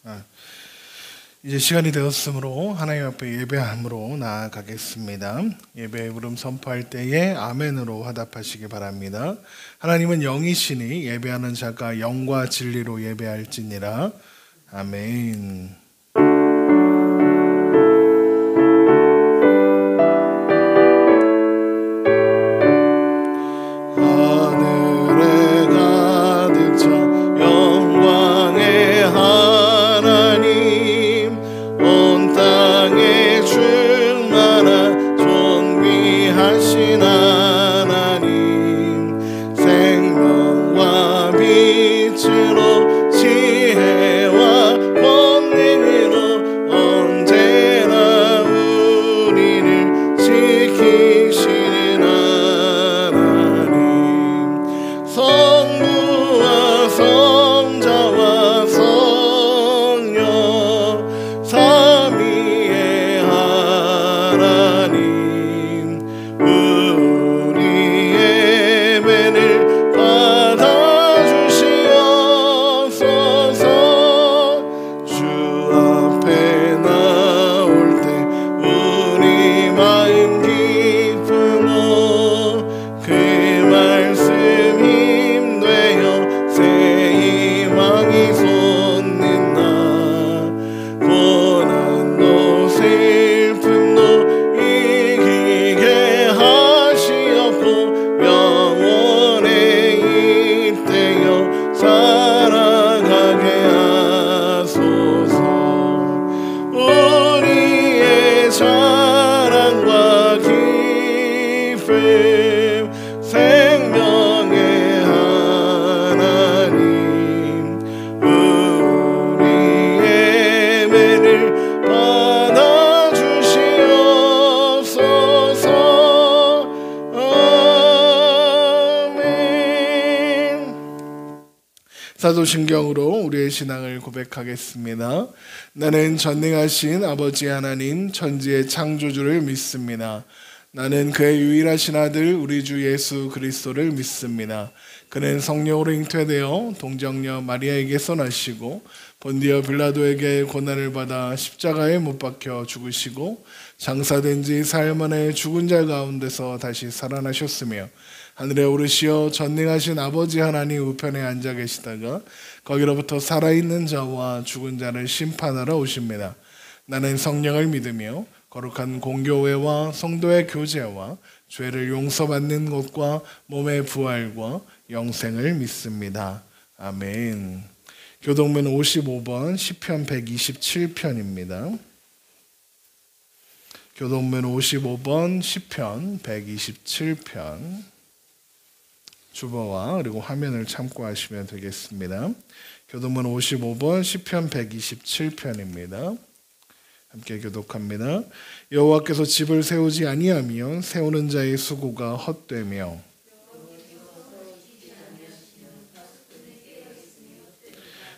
아, 이제 시간이 되었으므로 하나님 앞에 예배함으로 나아가겠습니다. 예배의 부름 선포할 때에 아멘으로 화답하시기 바랍니다. 하나님은 영이시니 예배하는 자가 영과 진리로 예배할지니라. 아멘. 하늘에 가득 차 영광의 하나님, 온 땅에 충만한 존귀하신 하나님, 생명과 빛으로 지혜와 권능으로 언제나 우리를 지키시는 하나님, 성부와 성자와 성령 삼위의 하나님, 우리 예배를 받아주시옵소서. 주 앞에 나올 때 우리 마음 기쁘고 그 말씀 힘되어 새 희망이 솟는다. 고난도 슬픔도 이기게 하시옵고 영원에 잇대어 살아가게 하소서. 우리의 자랑과 기쁨, 생명의 하나님, 우리 예배를 받아주시옵소서. 아멘. 사도신경으로 우리의 신앙을 고백하겠습니다. 나는 전능하신 아버지 하나님 천지의 창조주를 믿습니다. 나는 그의 유일하신 아들 우리 주 예수 그리스도를 믿습니다. 그는 성령으로 잉태되어 동정녀 마리아에게서 나시고 본디어 빌라도에게 고난을 받아 십자가에 못 박혀 죽으시고 장사된 지 사흘 만에 죽은 자 가운데서 다시 살아나셨으며 하늘에 오르시어 전능하신 아버지 하나님 우편에 앉아 계시다가 거기로부터 살아있는 자와 죽은 자를 심판하러 오십니다. 나는 성령을 믿으며 거룩한 공교회와 성도의 교제와 죄를 용서받는 것과 몸의 부활과 영생을 믿습니다. 아멘. 교동문 55번 시편 127편입니다. 교동문 55번 시편 127편 주보와 그리고 화면을 참고하시면 되겠습니다. 교동문 55번 시편 127편입니다. 함께 교독합니다. 여호와께서 집을 세우지 아니하면 세우는 자의 수고가 헛되며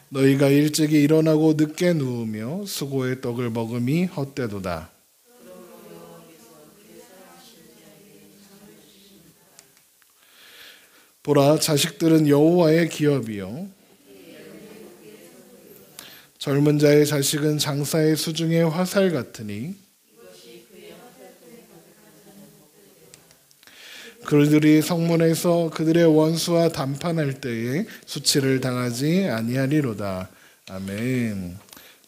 너희가 일찍이 일어나고 늦게 누우며 수고의 떡을 먹음이 헛되도다. 보라, 자식들은 여호와의 기업이요 젊은 자의 자식은 장사의 수중의 화살 같으니 그들이 성문에서 그들의 원수와 담판할 때에 수치를 당하지 아니하리로다. 아멘.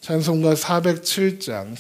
찬송가 407장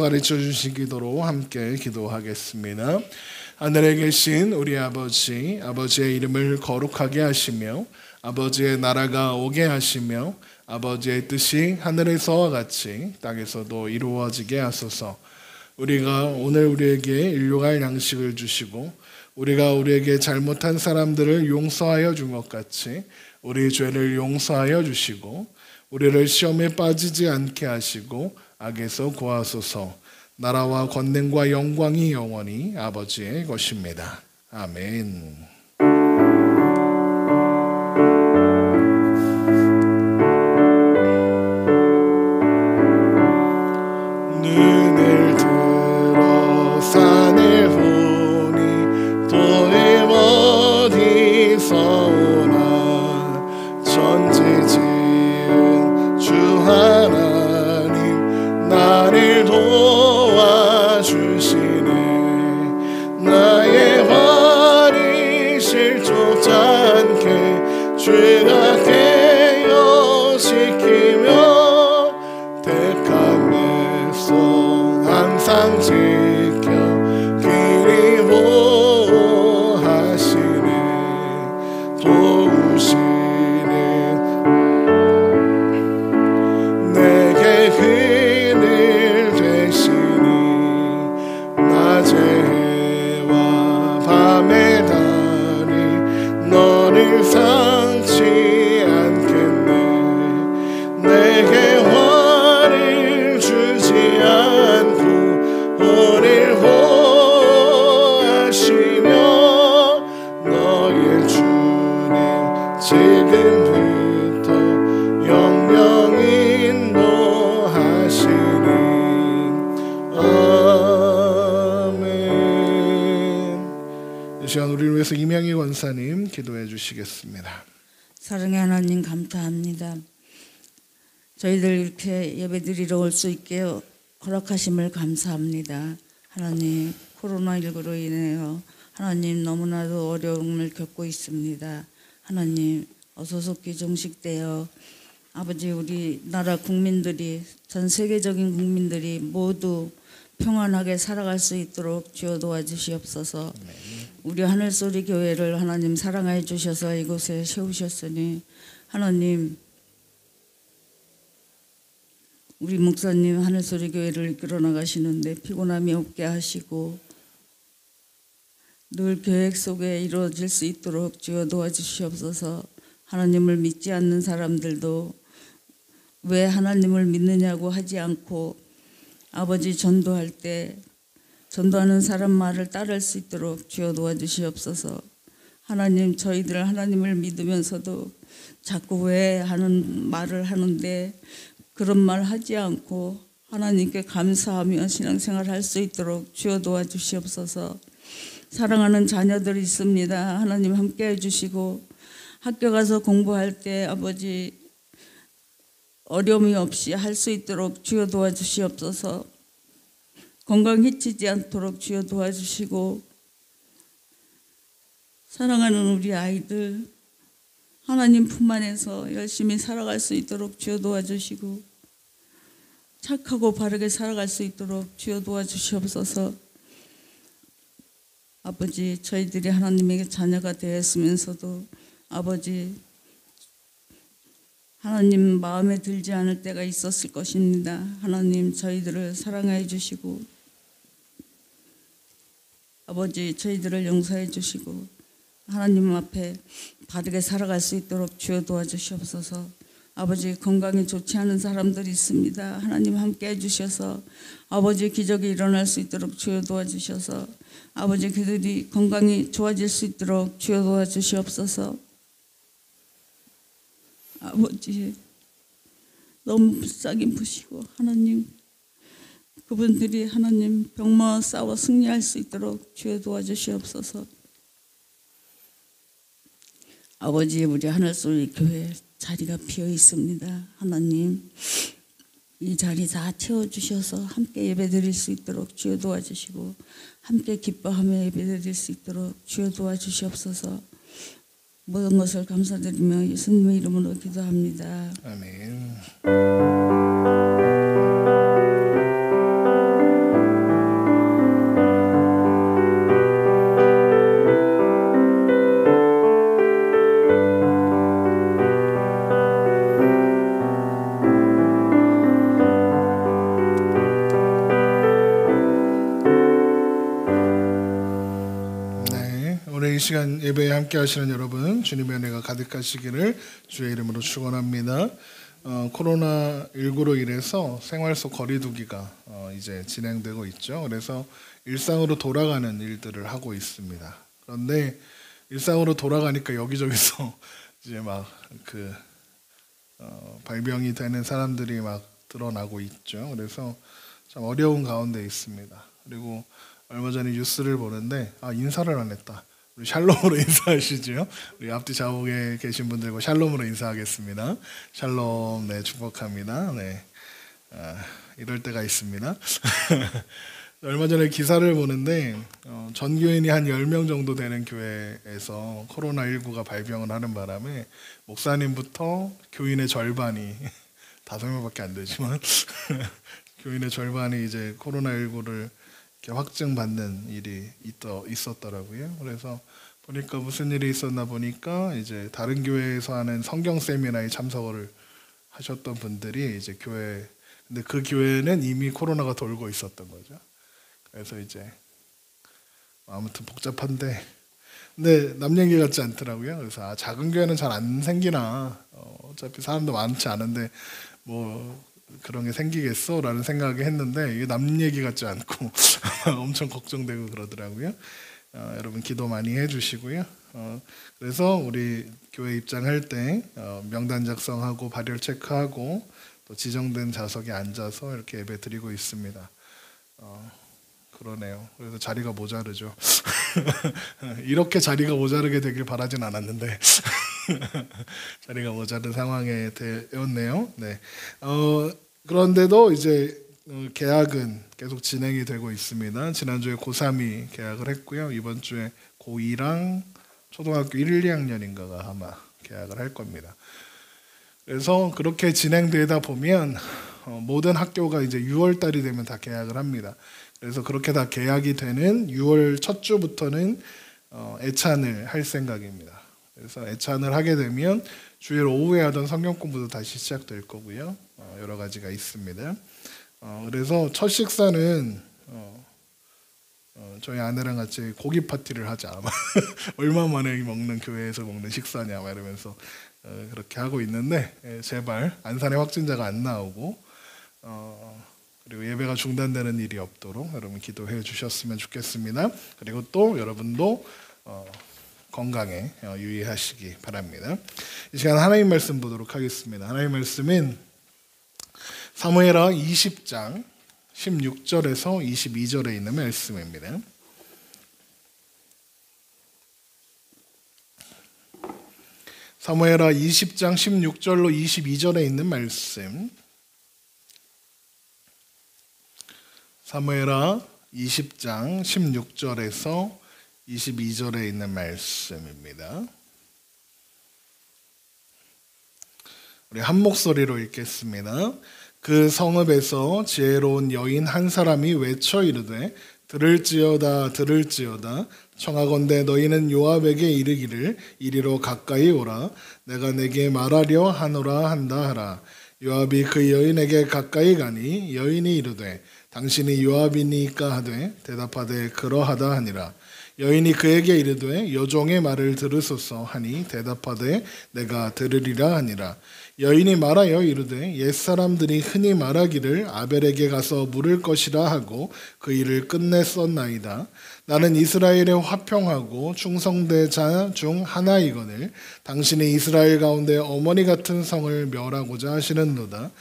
가르쳐 주신 기도로 함께 기도하겠습니다. 하늘에 계신 우리 아버지, 아버지의 이름을 거룩하게 하시며 아버지의 나라가 오게 하시며 아버지의 뜻이 하늘에서와 같이 땅에서도 이루어지게 하소서. 우리가 오늘 우리에게 일용할 양식을 주시고 우리가 우리에게 잘못한 사람들을 용서하여 준 것 같이 우리 죄를 용서하여 주시고 우리를 시험에 빠지지 않게 하시고 악에서 구하소서. 나라와 권능과 영광이 영원히 아버지의 것입니다. 아멘. 눈을 들어 산을 보니 또의 어디서 오나 천지 지은 주 하나님 나를 도와주시네. 나의 발이 실족지 않게 죄가 깨어시키며 택한 내 손 항상 지켜 길이 보호하시네. 도우시네. 내게 그늘 되시니 낮의 해와 밤의 달이 너를 상치 않겠네. 내게 화를 주지 않고 너를 보호하시며 너의 주님 지금부터 영영히 인도하시니. 아멘. 이 시간 우리를 위해서 이명희 권사님 기도해 주시겠습니다. 사랑의 하나님 감사합니다. 저희들 이렇게 예배드리러 올 수 있게 허락하심을 감사합니다. 하나님, 코로나19로 인해서 하나님 너무나도 어려움을 겪고 있습니다. 하나님 어서 속히 종식되어 아버지 우리나라 국민들이 전 세계적인 국민들이 모두 평안하게 살아갈 수 있도록 주여 도와주시옵소서. 우리 하늘소리 교회를 하나님 사랑해 주셔서 이곳에 세우셨으니 하나님 우리 목사님 하늘소리 교회를 이끌어 나가시는데 피곤함이 없게 하시고 늘 계획 속에 이루어질 수 있도록 주여 도와주시옵소서. 하나님을 믿지 않는 사람들도 왜 하나님을 믿느냐고 하지 않고 아버지 전도할 때 전도하는 사람 말을 따를 수 있도록 주여 도와주시옵소서. 하나님 저희들 하나님을 믿으면서도 자꾸 왜 하는 말을 하는데 그런 말 하지 않고 하나님께 감사하며 신앙생활 할 수 있도록 주여 도와주시옵소서. 사랑하는 자녀들이 있습니다. 하나님 함께 해주시고 학교 가서 공부할 때 아버지 어려움이 없이 할 수 있도록 주여 도와주시옵소서. 건강 해치지 않도록 주여 도와주시고 사랑하는 우리 아이들 하나님 품 안에서 열심히 살아갈 수 있도록 주여 도와주시고 착하고 바르게 살아갈 수 있도록 주여 도와주시옵소서. 아버지 저희들이 하나님에게 자녀가 되었으면서도 아버지 하나님 마음에 들지 않을 때가 있었을 것입니다. 하나님 저희들을 사랑해 주시고 아버지 저희들을 용서해 주시고 하나님 앞에 바르게 살아갈 수 있도록 주여 도와주시옵소서. 아버지 건강이 좋지 않은 사람들이 있습니다. 하나님 함께 해주셔서 아버지 기적이 일어날 수 있도록 주여 도와주셔서 아버지 그들이 건강이 좋아질 수 있도록 주여 도와주시옵소서. 아버지 너무 불쌍히 보시고 하나님 그분들이 하나님 병마와 싸워 승리할 수 있도록 주여 도와주시옵소서. 아버지 우리 하늘소리 교회 자리가 비어 있습니다. 하나님 이 자리 다 채워주셔서 함께 예배드릴 수 있도록 주여 도와주시고 함께 기뻐하며 예배드릴 수 있도록 주여 도와주시옵소서. 모든 것을 감사드리며 예수님의 이름으로 기도합니다. 아멘. 예배에 함께 하시는 여러분, 주님의 은혜가 가득하시기를 주의 이름으로 축원합니다. 코로나19로 인해서 생활 속 거리두기가 이제 진행되고 있죠. 그래서 일상으로 돌아가는 일들을 하고 있습니다. 그런데 일상으로 돌아가니까 여기저기서 이제 막 발병이 되는 사람들이 막 드러나고 있죠. 그래서 참 어려운 가운데 있습니다. 그리고 얼마 전에 뉴스를 보는데 인사를 안 했다. 우리 샬롬으로 인사하시죠. 우리 앞뒤 좌우에 계신 분들과 샬롬으로 인사하겠습니다. 샬롬, 네, 축복합니다. 네, 이럴 때가 있습니다. 얼마 전에 기사를 보는데 전교인이 한 10명 정도 되는 교회에서 코로나19가 발병을 하는 바람에 목사님부터 교인의 절반이 5명밖에 안 되지만 교인의 절반이 이제 코로나19를 확증받는 일이 있었더라고요. 그래서 보니까 무슨 일이 있었나 보니까 이제 다른 교회에서 하는 성경 세미나에 참석을 하셨던 분들이 이제 근데 그 교회는 이미 코로나가 돌고 있었던 거죠. 그래서 이제 아무튼 복잡한데, 근데 남 얘기 같지 않더라고요. 그래서 작은 교회는 잘 안 생기나, 어차피 사람도 많지 않은데 뭐 그런 게 생기겠어라는 생각을 했는데 이게 남 얘기 같지 않고 엄청 걱정되고 그러더라고요. 여러분 기도 많이 해주시고요. 그래서 우리 교회 입장할 때 명단 작성하고 발열 체크하고 또 지정된 좌석에 앉아서 이렇게 예배 드리고 있습니다. 그러네요. 그래서 자리가 모자르죠. 이렇게 자리가 모자르게 되길 바라진 않았는데 자리가 모자른 상황에 되었네요. 네. 그런데도 이제 계약은 계속 진행이 되고 있습니다. 지난주에 고3이 계약을 했고요. 이번 주에 고2랑 초등학교 1, 2학년인가가 아마 계약을 할 겁니다. 그래서 그렇게 진행되다 보면 모든 학교가 이제 6월 달이 되면 다 계약을 합니다. 그래서 그렇게 다 계약이 되는 6월 첫 주부터는 애찬을 할 생각입니다. 그래서 애찬을 하게 되면 주일 오후에 하던 성경 공부도 다시 시작될 거고요. 여러 가지가 있습니다. 그래서 첫 식사는 저희 아내랑 같이 고기 파티를 하자. 얼마 만에 먹는 교회에서 먹는 식사냐 막 이러면서 그렇게 하고 있는데 제발 안산에 확진자가 안 나오고 그리고 예배가 중단되는 일이 없도록 여러분 기도해 주셨으면 좋겠습니다. 그리고 또 여러분도 건강에 유의하시기 바랍니다. 이 시간 하나님 말씀 보도록 하겠습니다. 하나님 말씀은 사무엘하 20장 16절에서 22절에 있는 말씀입니다. 사무엘하 20장 16절로 22절에 있는 말씀. 사무엘하 20장 16절에서 22절에 있는 말씀입니다. 우리 한 목소리로 읽겠습니다. 그 성읍에서 지혜로운 여인 한 사람이 외쳐 이르되 들을지어다 들을지어다 청하건대 너희는 요압에게 이르기를 이리로 가까이 오라 내가 내게 말하려 하노라 한다 하라. 요압이 그 여인에게 가까이 가니 여인이 이르되 당신이 요압이니까 하되 대답하되 그러하다 하니라. 여인이 그에게 이르되 여종의 말을 들으소서 하니 대답하되 내가 들으리라 하니라. 여인이 말하여 이르되 옛사람들이 흔히 말하기를 아벨에게 가서 물을 것이라 하고 그 일을 끝냈었나이다. 나는 이스라엘에 화평하고 충성된 자 중 하나이거늘 당신이 이스라엘 가운데 어머니 같은 성을 멸하고자 하시는도다.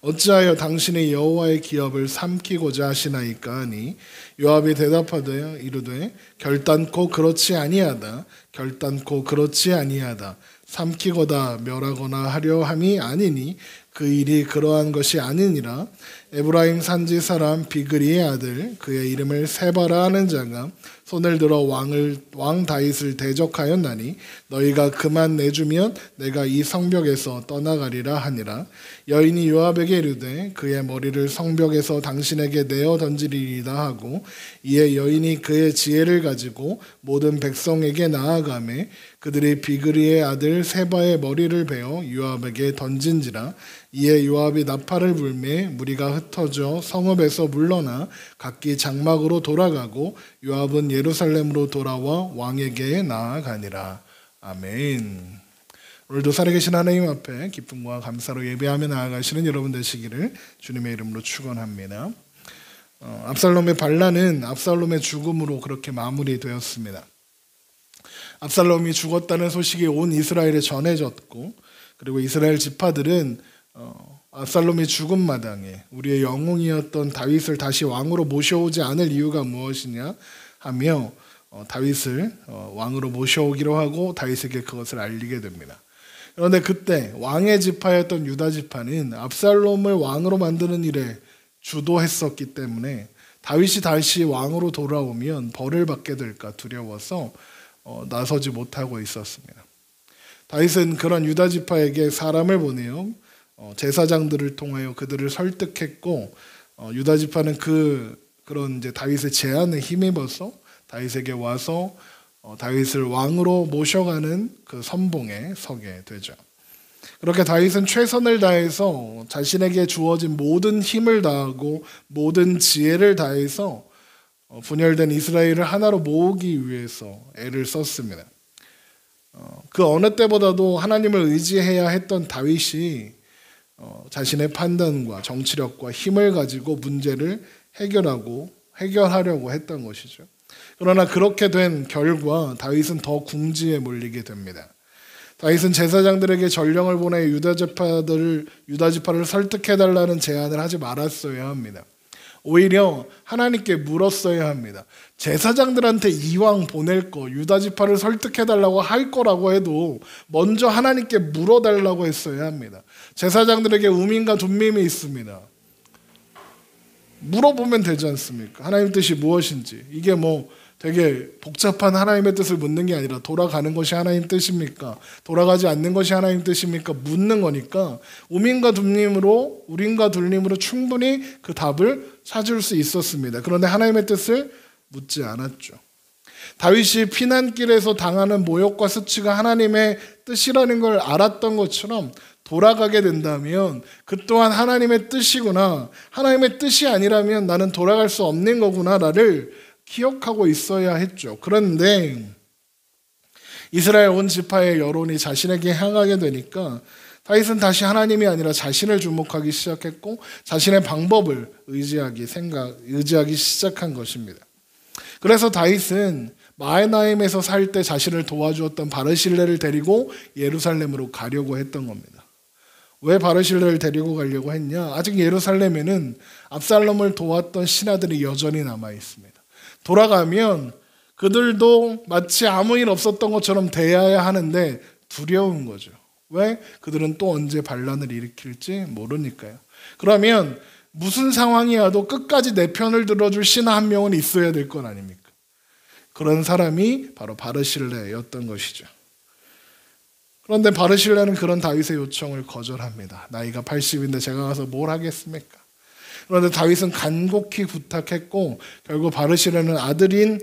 어찌하여 당신이 여호와의 기업을 삼키고자 하시나이까 하니 요압이 대답하되 이르되 결단코 그렇지 아니하다. 결단코 그렇지 아니하다. 삼키거나 멸하거나 하려 함이 아니니 그 일이 그러한 것이 아니니라. 에브라임 산지 사람 비그리의 아들 그의 이름을 세바라 하는 자가 손을 들어 왕 다윗을 대적하였나니 너희가 그만 내주면 내가 이 성벽에서 떠나가리라 하니라. 여인이 요압에게 이르되 그의 머리를 성벽에서 당신에게 내어 던지리이다 하고 이에 여인이 그의 지혜를 가지고 모든 백성에게 나아가매 그들이 비그리의 아들 세바의 머리를 베어 요압에게 던진지라. 이에 요압이 나팔을 불매 무리가 흩어져 성읍에서 물러나 각기 장막으로 돌아가고 요압은 예루살렘으로 돌아와 왕에게 나아가니라. 아멘. 오늘도 살아계신 하나님 앞에 기쁨과 감사로 예배하며 나아가시는 여러분 되시기를 주님의 이름으로 축원합니다. 압살롬의 반란은 압살롬의 죽음으로 그렇게 마무리되었습니다. 압살롬이 죽었다는 소식이 온 이스라엘에 전해졌고, 그리고 이스라엘 지파들은 압살롬이 죽은 마당에 우리의 영웅이었던 다윗을 다시 왕으로 모셔오지 않을 이유가 무엇이냐 하며 다윗을 왕으로 모셔오기로 하고 다윗에게 그것을 알리게 됩니다. 그런데 그때 왕의 지파였던 유다 지파는 압살롬을 왕으로 만드는 일에 주도했었기 때문에 다윗이 다시 왕으로 돌아오면 벌을 받게 될까 두려워서 나서지 못하고 있었습니다. 다윗은 그런 유다 지파에게 사람을 보내요. 제사장들을 통하여 그들을 설득했고, 유다 지파는 그런 이제 다윗의 제안에 힘입어서 다윗에게 와서 다윗을 왕으로 모셔가는 그 선봉에 서게 되죠. 그렇게 다윗은 최선을 다해서 자신에게 주어진 모든 힘을 다하고 모든 지혜를 다해서 분열된 이스라엘을 하나로 모으기 위해서 애를 썼습니다. 그 어느 때보다도 하나님을 의지해야 했던 다윗이 자신의 판단과 정치력과 힘을 가지고 문제를 해결하려고 했던 것이죠. 그러나 그렇게 된 결과 다윗은 더 궁지에 몰리게 됩니다. 다윗은 제사장들에게 전령을 보내 유다 지파를 설득해달라는 제안을 하지 말았어야 합니다. 오히려 하나님께 물었어야 합니다. 제사장들한테 이왕 보낼 거 유다 지파를 설득해달라고 할 거라고 해도 먼저 하나님께 물어달라고 했어야 합니다. 제사장들에게 우민과 둠밈이 있습니다. 물어보면 되지 않습니까? 하나님 뜻이 무엇인지. 이게 뭐 되게 복잡한 하나님의 뜻을 묻는 게 아니라 돌아가는 것이 하나님 뜻입니까? 돌아가지 않는 것이 하나님 뜻입니까? 묻는 거니까 우민과 둠림으로 우림과 둘림으로 충분히 그 답을 찾을 수 있었습니다. 그런데 하나님의 뜻을 묻지 않았죠. 다윗이 피난길에서 당하는 모욕과 수치가 하나님의 뜻이라는 걸 알았던 것처럼 돌아가게 된다면 그 또한 하나님의 뜻이구나, 하나님의 뜻이 아니라면 나는 돌아갈 수 없는 거구나를 기억하고 있어야 했죠. 그런데 이스라엘 온 지파의 여론이 자신에게 향하게 되니까 다윗은 다시 하나님이 아니라 자신을 주목하기 시작했고 자신의 방법을 의지하기 시작한 것입니다. 그래서 다윗은 마하나임에서 살 때 자신을 도와주었던 바르실레를 데리고 예루살렘으로 가려고 했던 겁니다. 왜 바르실레를 데리고 가려고 했냐? 아직 예루살렘에는 압살롬을 도왔던 신하들이 여전히 남아 있습니다. 돌아가면 그들도 마치 아무 일 없었던 것처럼 대해야 하는데 두려운 거죠. 왜? 그들은 또 언제 반란을 일으킬지 모르니까요. 그러면 무슨 상황이 와도 끝까지 내 편을 들어줄 신하 한 명은 있어야 될 건 아닙니까? 그런 사람이 바로 바르실레였던 것이죠. 그런데 바르실레는 그런 다윗의 요청을 거절합니다. 나이가 80인데 제가 가서 뭘 하겠습니까? 그런데 다윗은 간곡히 부탁했고 결국 바르실레는 아들인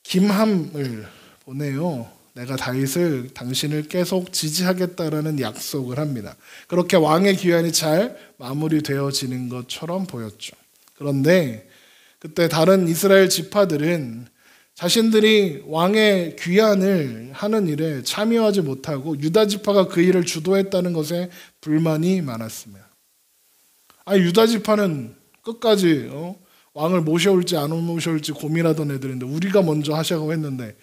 김함을 보내요. 내가 다윗을 당신을 계속 지지하겠다라는 약속을 합니다. 그렇게 왕의 귀환이 잘 마무리되어지는 것처럼 보였죠. 그런데 그때 다른 이스라엘 지파들은 자신들이 왕의 귀환을 하는 일에 참여하지 못하고 유다 지파가 그 일을 주도했다는 것에 불만이 많았습니다. 유다 지파는 끝까지 왕을 모셔올지 안 모셔올지 고민하던 애들인데 우리가 먼저 하자고 했는데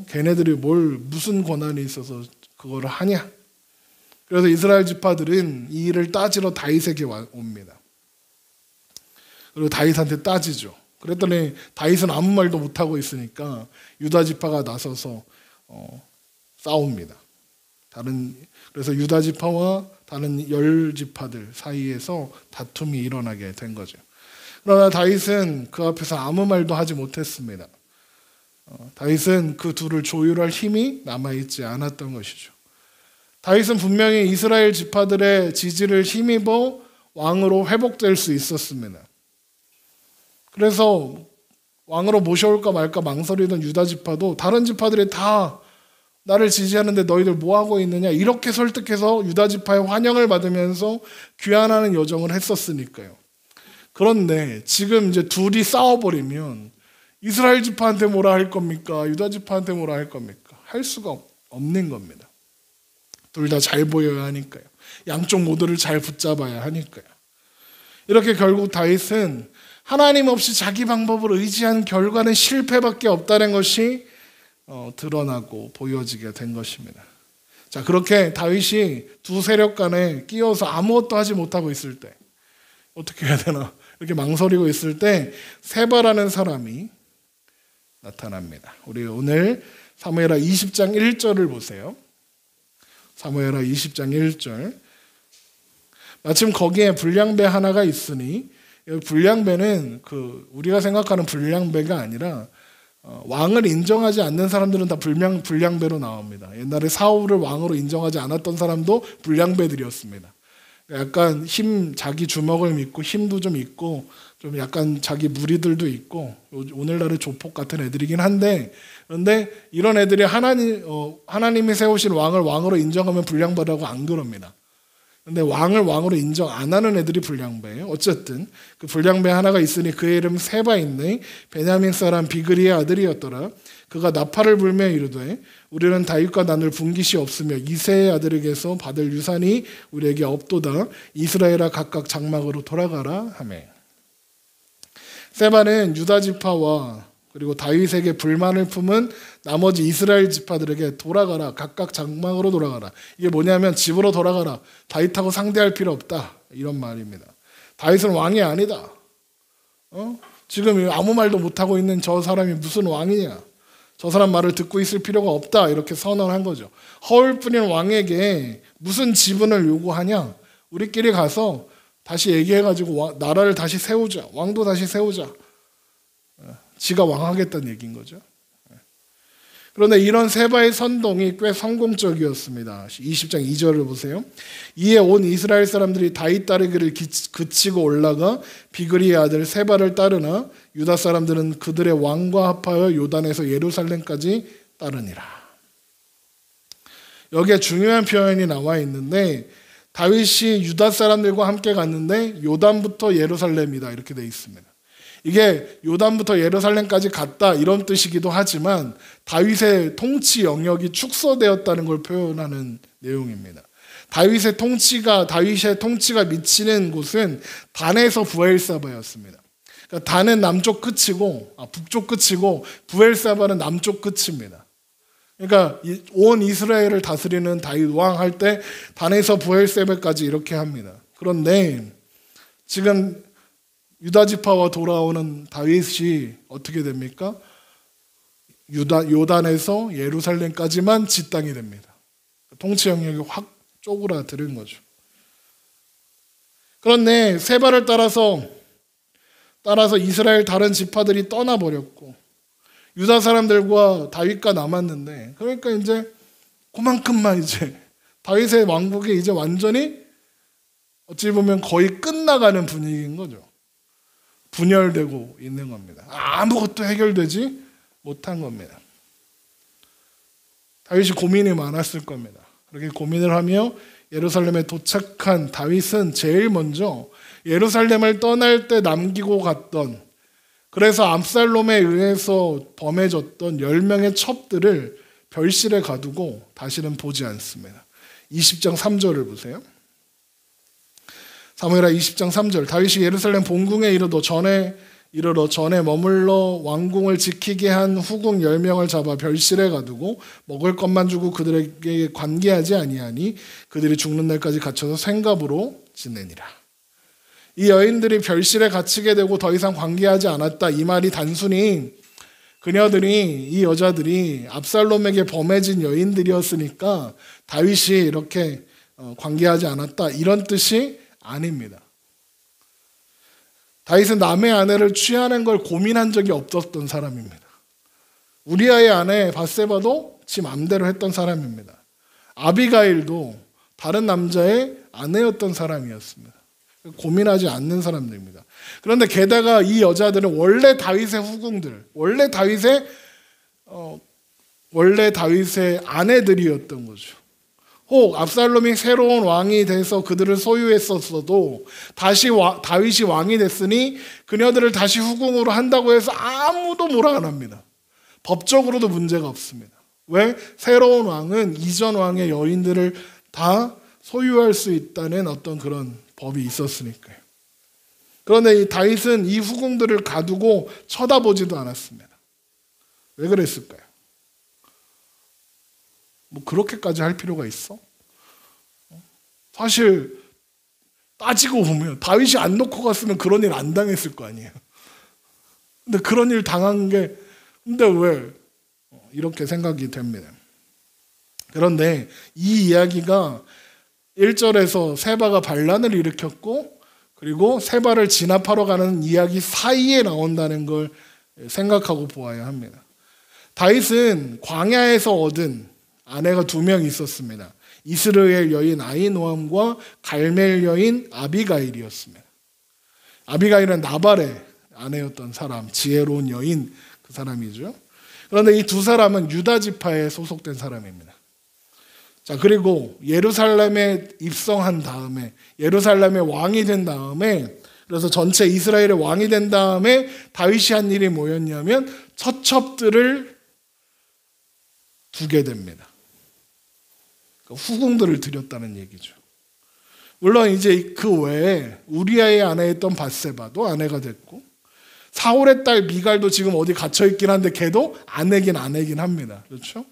걔네들이 무슨 권한이 있어서 그거를 하냐? 그래서 이스라엘 지파들은 이 일을 따지러 다윗에게 옵니다. 그리고 다윗한테 따지죠. 그랬더니 다윗은 아무 말도 못하고 있으니까 유다 지파가 나서서 싸웁니다. 그래서 유다 지파와 다른 열 지파들 사이에서 다툼이 일어나게 된 거죠. 그러나 다윗은 그 앞에서 아무 말도 하지 못했습니다. 다윗은 그 둘을 조율할 힘이 남아있지 않았던 것이죠. 다윗은 분명히 이스라엘 지파들의 지지를 힘입어 왕으로 회복될 수 있었습니다. 그래서 왕으로 모셔올까 말까 망설이던 유다 지파도 다른 지파들이 다 나를 지지하는데 너희들 뭐 하고 있느냐, 이렇게 설득해서 유다 지파의 환영을 받으면서 귀환하는 여정을 했었으니까요. 그런데 지금 이제 둘이 싸워버리면 이스라엘 지파한테 뭐라 할 겁니까? 유다 지파한테 뭐라 할 겁니까? 할 수가 없는 겁니다. 둘 다 잘 보여야 하니까요. 양쪽 모두를 잘 붙잡아야 하니까요. 이렇게 결국 다윗은 하나님 없이 자기 방법을 의지한 결과는 실패밖에 없다는 것이 드러나고 보여지게 된 것입니다. 자, 그렇게 다윗이 두 세력 간에 끼어서 아무것도 하지 못하고 있을 때, 어떻게 해야 되나 이렇게 망설이고 있을 때 세바라는 사람이 나타납니다. 우리 오늘 사무엘하 20장 1절을 보세요. 사무엘하 20장 1절. 마침 거기에 불량배 하나가 있으니, 불량배는 우리가 생각하는 불량배가 아니라 왕을 인정하지 않는 사람들은 다 불량배로 나옵니다. 옛날에 사울을 왕으로 인정하지 않았던 사람도 불량배들이었습니다. 약간 자기 주먹을 믿고 힘도 좀 있고 좀 약간 자기 무리들도 있고 오늘날의 조폭 같은 애들이긴 한데, 그런데 이런 애들이 하나님이 세우신 왕을 왕으로 인정하면 불량배라고 안 그럽니다. 근데 왕을 왕으로 인정 안 하는 애들이 불량배예요. 어쨌든 그 불량배 하나가 있으니 그의 이름 세바인데 베냐민 사람 비그리의 아들이었더라. 그가 나팔을 불며 이르되 우리는 다윗과 나눌 분깃이 없으며 이새의 아들에게서 받을 유산이 우리에게 없도다. 이스라엘아 각각 장막으로 돌아가라 하며. 세바는 유다 지파와 그리고 다윗에게 불만을 품은 나머지 이스라엘 지파들에게 돌아가라, 각각 장막으로 돌아가라. 이게 뭐냐면 집으로 돌아가라. 다윗하고 상대할 필요 없다, 이런 말입니다. 다윗은 왕이 아니다. 지금 아무 말도 못하고 있는 저 사람이 무슨 왕이냐. 저 사람 말을 듣고 있을 필요가 없다, 이렇게 선언한 거죠. 허울뿐인 왕에게 무슨 지분을 요구하냐. 우리끼리 가서 다시 얘기해가지고 나라를 다시 세우자. 왕도 다시 세우자. 지가 왕하겠다는 얘기인 거죠. 그런데 이런 세바의 선동이 꽤 성공적이었습니다. 20장 2절을 보세요. 이에 온 이스라엘 사람들이 다윗 따르기를 그치고 올라가 비그리의 아들 세바를 따르나 유다 사람들은 그들의 왕과 합하여 요단에서 예루살렘까지 따르니라. 여기에 중요한 표현이 나와 있는데, 다윗이 유다 사람들과 함께 갔는데 요단부터 예루살렘이다, 이렇게 되어 있습니다. 이게 요단부터 예루살렘까지 갔다, 이런 뜻이기도 하지만 다윗의 통치 영역이 축소되었다는 걸 표현하는 내용입니다. 다윗의 통치가 미치는 곳은 단에서 부엘사바였습니다. 그러니까 단은 남쪽 끝이고 북쪽 끝이고 부엘사바는 남쪽 끝입니다. 그러니까 온 이스라엘을 다스리는 다윗 왕 할 때 단에서 부엘사바까지 이렇게 합니다. 그런데 지금 유다 지파와 돌아오는 다윗이 어떻게 됩니까? 요단에서 예루살렘까지만 지 땅이 됩니다. 통치 영역이 확 쪼그라드는 거죠. 그런데 세바를 따라서 이스라엘 다른 지파들이 떠나버렸고 유다 사람들과 다윗과 남았는데, 그러니까 이제 그만큼만 이제 다윗의 왕국이 이제 완전히 어찌 보면 거의 끝나가는 분위기인 거죠. 분열되고 있는 겁니다. 아무것도 해결되지 못한 겁니다. 다윗이 고민이 많았을 겁니다. 그렇게 고민을 하며 예루살렘에 도착한 다윗은 제일 먼저 예루살렘을 떠날 때 남기고 갔던, 그래서 압살롬에 의해서 범해졌던 10명의 첩들을 별실에 가두고 다시는 보지 않습니다. 20장 3절을 보세요. 사무엘하 20장 3절. 다윗이 예루살렘 본궁에 이르러 전에 머물러 왕궁을 지키게 한 후궁 10명을 잡아 별실에 가두고 먹을 것만 주고 그들에게 관계하지 아니하니 그들이 죽는 날까지 갇혀서 생갑으로 지내니라. 이 여인들이 별실에 갇히게 되고 더 이상 관계하지 않았다, 이 말이 단순히 이 여자들이 압살롬에게 범해진 여인들이었으니까 다윗이 이렇게 관계하지 않았다, 이런 뜻이 아닙니다. 다윗은 남의 아내를 취하는 걸 고민한 적이 없었던 사람입니다. 우리아의 아내 밧세바도 지 맘대로 했던 사람입니다. 아비가일도 다른 남자의 아내였던 사람이었습니다. 고민하지 않는 사람들입니다. 그런데 게다가 이 여자들은 원래 다윗의 후궁들, 원래 다윗의 원래 다윗의 아내들이었던 거죠. 혹 압살롬이 새로운 왕이 돼서 그들을 소유했었어도 다시 다윗이 왕이 됐으니 그녀들을 다시 후궁으로 한다고 해서 아무도 뭐라 안 합니다. 법적으로도 문제가 없습니다. 왜? 새로운 왕은 이전 왕의 여인들을 다 소유할 수 있다는 어떤 그런 법이 있었으니까요. 그런데 이 다윗은 이 후궁들을 가두고 쳐다보지도 않았습니다. 왜 그랬을까요? 뭐 그렇게까지 할 필요가 있어? 사실 따지고 보면 다윗이 안 놓고 갔으면 그런 일 안 당했을 거 아니에요. 근데 그런 일 당한 게 근데 왜 이렇게 생각이 됩니다. 그런데 이 이야기가 1절에서 세바가 반란을 일으켰고 그리고 세바를 진압하러 가는 이야기 사이에 나온다는 걸 생각하고 보아야 합니다. 다윗은 광야에서 얻은 아내가 2명 있었습니다. 이스라엘 여인 아히노암과 갈멜 여인 아비가일이었습니다. 아비가일은 나발의 아내였던 사람, 지혜로운 여인 그 사람이죠. 그런데 이 두 사람은 유다 지파에 소속된 사람입니다. 자, 그리고 예루살렘에 입성한 다음에 예루살렘의 왕이 된 다음에 그래서 전체 이스라엘의 왕이 된 다음에 다윗이 한 일이 뭐였냐면 처첩들을 두게 됩니다. 후궁들을 들였다는 얘기죠. 물론 이제 그 외에 우리아의 아내였던 밧세바도 아내가 됐고 사울의 딸 미갈도 지금 어디 갇혀 있긴 한데 걔도 아내긴 합니다. 그렇죠?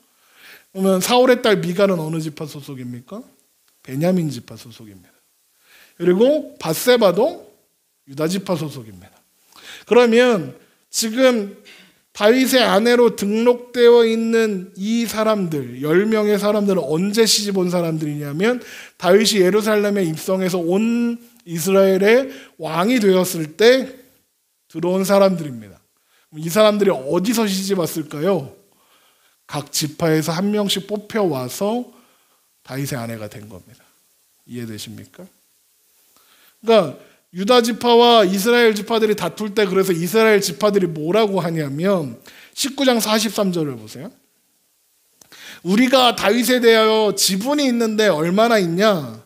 그러면 사울의 딸 미갈은 어느 지파 소속입니까? 베냐민 지파 소속입니다. 그리고 밧세바도 유다 지파 소속입니다. 그러면 지금 다윗의 아내로 등록되어 있는 이 사람들 10명의 사람들은 언제 시집 온 사람들이냐면 다윗이 예루살렘에 입성해서 온 이스라엘의 왕이 되었을 때 들어온 사람들입니다. 이 사람들이 어디서 시집 왔을까요? 각 지파에서 한 명씩 뽑혀와서 다윗의 아내가 된 겁니다. 이해되십니까? 그러니까 유다 지파와 이스라엘 지파들이 다툴 때 그래서 이스라엘 지파들이 뭐라고 하냐면 19장 43절을 보세요. 우리가 다윗에 대하여 지분이 있는데 얼마나 있냐?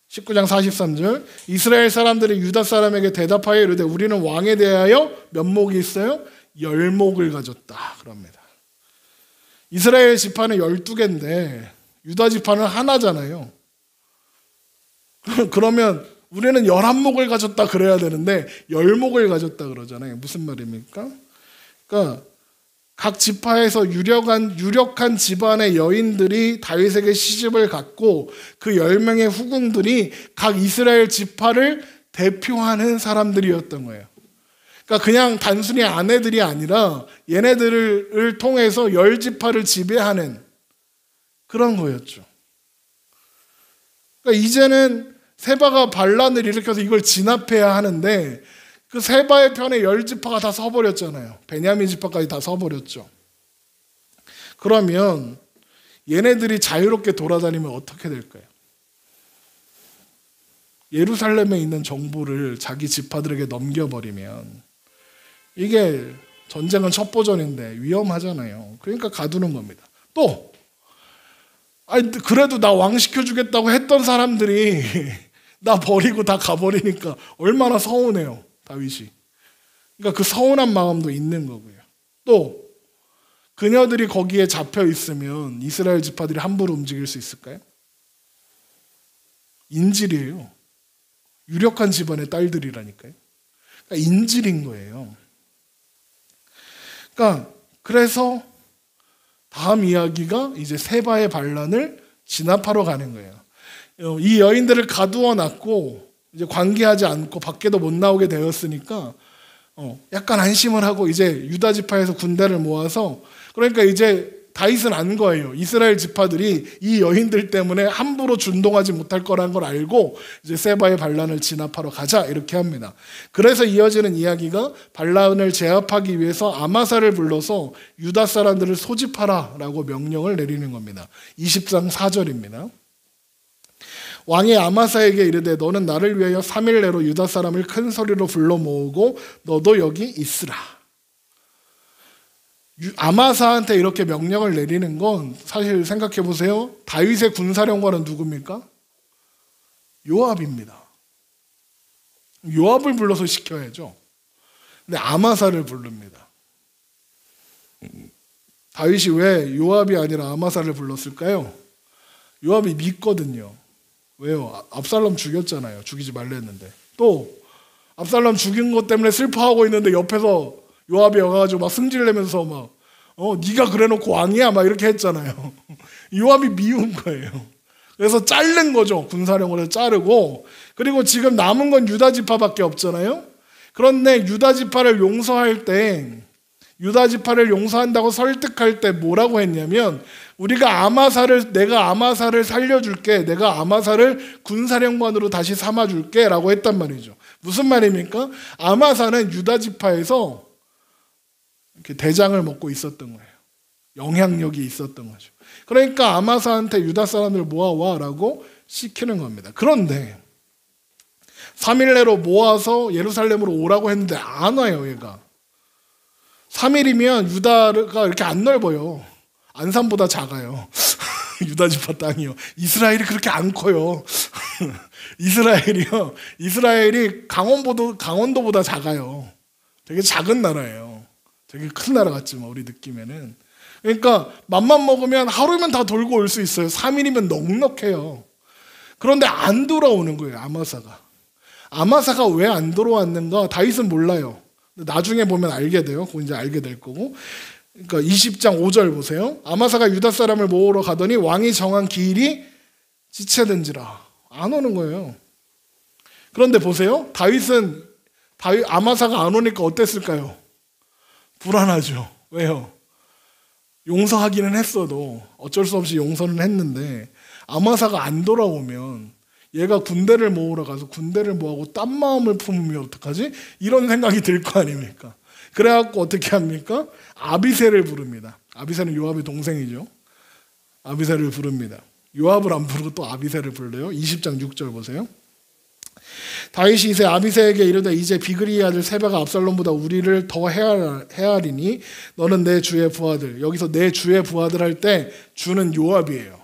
19장 43절 이스라엘 사람들이 유다 사람에게 대답하여 이르되 우리는 왕에 대하여 몇 목이 있어요? 10목을 가졌다 그럽니다. 이스라엘 지파는 12개인데 유다 지파는 하나잖아요. 그러면 우리는 11목을 가졌다 그래야 되는데 10목을 가졌다 그러잖아요. 무슨 말입니까? 그러니까 각 지파에서 유력한 집안의 여인들이 다윗에게 시집을 갔고 그 10명의 후궁들이 각 이스라엘 지파를 대표하는 사람들이었던 거예요. 그러니까 그냥 단순히 아내들이 아니라 얘네들을 통해서 10지파를 지배하는 그런 거였죠. 그러니까 이제는 세바가 반란을 일으켜서 이걸 진압해야 하는데 그 세바의 편에 10지파가 다 서버렸잖아요. 베냐민 지파까지 다 서버렸죠. 그러면 얘네들이 자유롭게 돌아다니면 어떻게 될까요? 예루살렘에 있는 정보를 자기 지파들에게 넘겨버리면 이게 전쟁은 첩보전인데 위험하잖아요. 그러니까 가두는 겁니다. 또 그래도 나 왕 시켜주겠다고 했던 사람들이 나 버리고 다 가버리니까 얼마나 서운해요, 다윗이. 그러니까 그 서운한 마음도 있는 거고요. 또 그녀들이 거기에 잡혀 있으면 이스라엘 지파들이 함부로 움직일 수 있을까요? 인질이에요. 유력한 집안의 딸들이라니까요. 그러니까 인질인 거예요. 그러니까 그래서 다음 이야기가 이제 세바의 반란을 진압하러 가는 거예요. 이 여인들을 가두어 놨고 이제 관계하지 않고 밖에도 못 나오게 되었으니까 약간 안심을 하고 이제 유다 지파에서 군대를 모아서 그러니까 이제 다윗은 안 거예요. 이스라엘 지파들이 이 여인들 때문에 함부로 준동하지 못할 거라는 걸 알고 이제 세바의 반란을 진압하러 가자 이렇게 합니다. 그래서 이어지는 이야기가 반란을 제압하기 위해서 아마사를 불러서 유다 사람들을 소집하라라고 명령을 내리는 겁니다. 20장 4절입니다. 왕이 아마사에게 이르되 너는 나를 위하여 3일 내로 유다 사람을 큰 소리로 불러 모으고 너도 여기 있으라. 아마사한테 이렇게 명령을 내리는 건 사실 생각해 보세요. 다윗의 군사령관은 누굽니까? 요압입니다. 요압을 불러서 시켜야죠. 근데 아마사를 부릅니다. 다윗이 왜 요압이 아니라 아마사를 불렀을까요? 요압이 믿거든요. 왜요? 압살롬 죽였잖아요. 죽이지 말랬는데. 또 압살롬 죽인 것 때문에 슬퍼하고 있는데 옆에서 요압이 와가지고 막 승질내면서 막 네가 그래놓고 왕이야 막 이렇게 했잖아요. 요압이 미운 거예요. 그래서 자른 거죠. 군사령관을 자르고. 그리고 지금 남은 건 유다 지파밖에 없잖아요. 그런데 유다 지파를 용서할 때, 유다 지파를 용서한다고 설득할 때 뭐라고 했냐면, 내가 아마사를 살려줄게, 내가 아마사를 군사령관으로 다시 삼아줄게 라고 했단 말이죠. 무슨 말입니까? 아마사는 유다 지파에서 이렇게 대장을 먹고 있었던 거예요. 영향력이 있었던 거죠. 그러니까 아마사한테 유다 사람들 모아와라고 시키는 겁니다. 그런데 3일 내로 모아서 예루살렘으로 오라고 했는데 안 와요, 얘가. 3일이면 유다가 이렇게 안 넓어요. 안산보다 작아요. 유다 지파 땅이요. 이스라엘이 그렇게 안 커요. 이스라엘이 강원도보다 작아요. 되게 작은 나라예요. 되게 큰 나라 같지만 우리 느낌에는. 그러니까 맘만 먹으면 하루면 다 돌고 올 수 있어요. 3일이면 넉넉해요. 그런데 안 돌아오는 거예요, 아마사가. 아마사가 왜 안 돌아왔는가? 다윗은 몰라요. 나중에 보면 알게 돼요. 그거 이제 알게 될 거고. 그러니까 20장 5절 보세요. 아마사가 유다 사람을 모으러 가더니 왕이 정한 기일이 지체된지라. 안 오는 거예요. 그런데 보세요. 아마사가 안 오니까 어땠을까요? 불안하죠. 왜요? 용서하기는 했어도 어쩔 수 없이 용서는 했는데 아마사가 안 돌아오면 얘가 군대를 모으러 가서 군대를 모으고 딴 마음을 품으면 어떡하지? 이런 생각이 들 거 아닙니까? 그래갖고 어떻게 합니까? 아비새를 부릅니다. 아비새는 요압의 동생이죠. 아비새를 부릅니다. 요압을 안 부르고 또 아비새를 불러요. 20장 6절 보세요. 다윗이 이제 아비새에게 이르되 이제 비그리의 아들 세바가 압살롬보다 우리를 더 헤아리니 너는 내 주의 부하들. 여기서 내 주의 부하들 할 때 주는 요압이에요.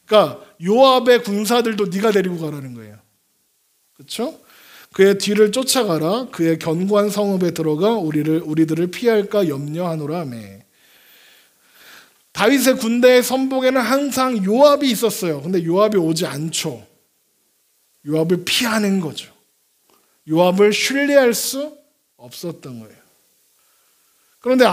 그러니까 요압의 군사들도 네가 데리고 가라는 거예요. 그렇죠? 그의 뒤를 쫓아가라. 그의 견고한 성읍에 들어가 우리들을 피할까 염려하노라 하며. 다윗의 군대의 선봉에는 항상 요압이 있었어요. 근데 요압이 오지 않죠. 요압을 피하는 거죠. 요압을 신뢰할 수 없었던 거예요. 그런데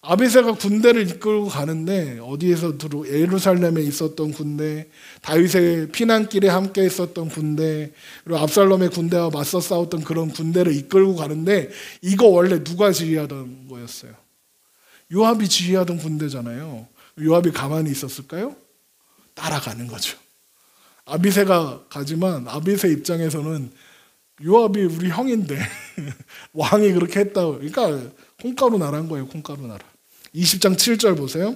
아비새가 군대를 이끌고 가는데 어디에서 예루살렘에 있었던 군대, 다윗의 피난길에 함께 있었던 군대, 그리고 압살롬의 군대와 맞서 싸웠던 그런 군대를 이끌고 가는데 이거 원래 누가 지휘하던 거였어요? 요압이 지휘하던 군대잖아요. 요압이 가만히 있었을까요? 따라가는 거죠. 아비새가 가지만 아비새 입장에서는 요압이 우리 형인데 왕이 그렇게 했다고. 그러니까 콩가루 나라인 거예요. 콩가루 나라. 20장 7절 보세요.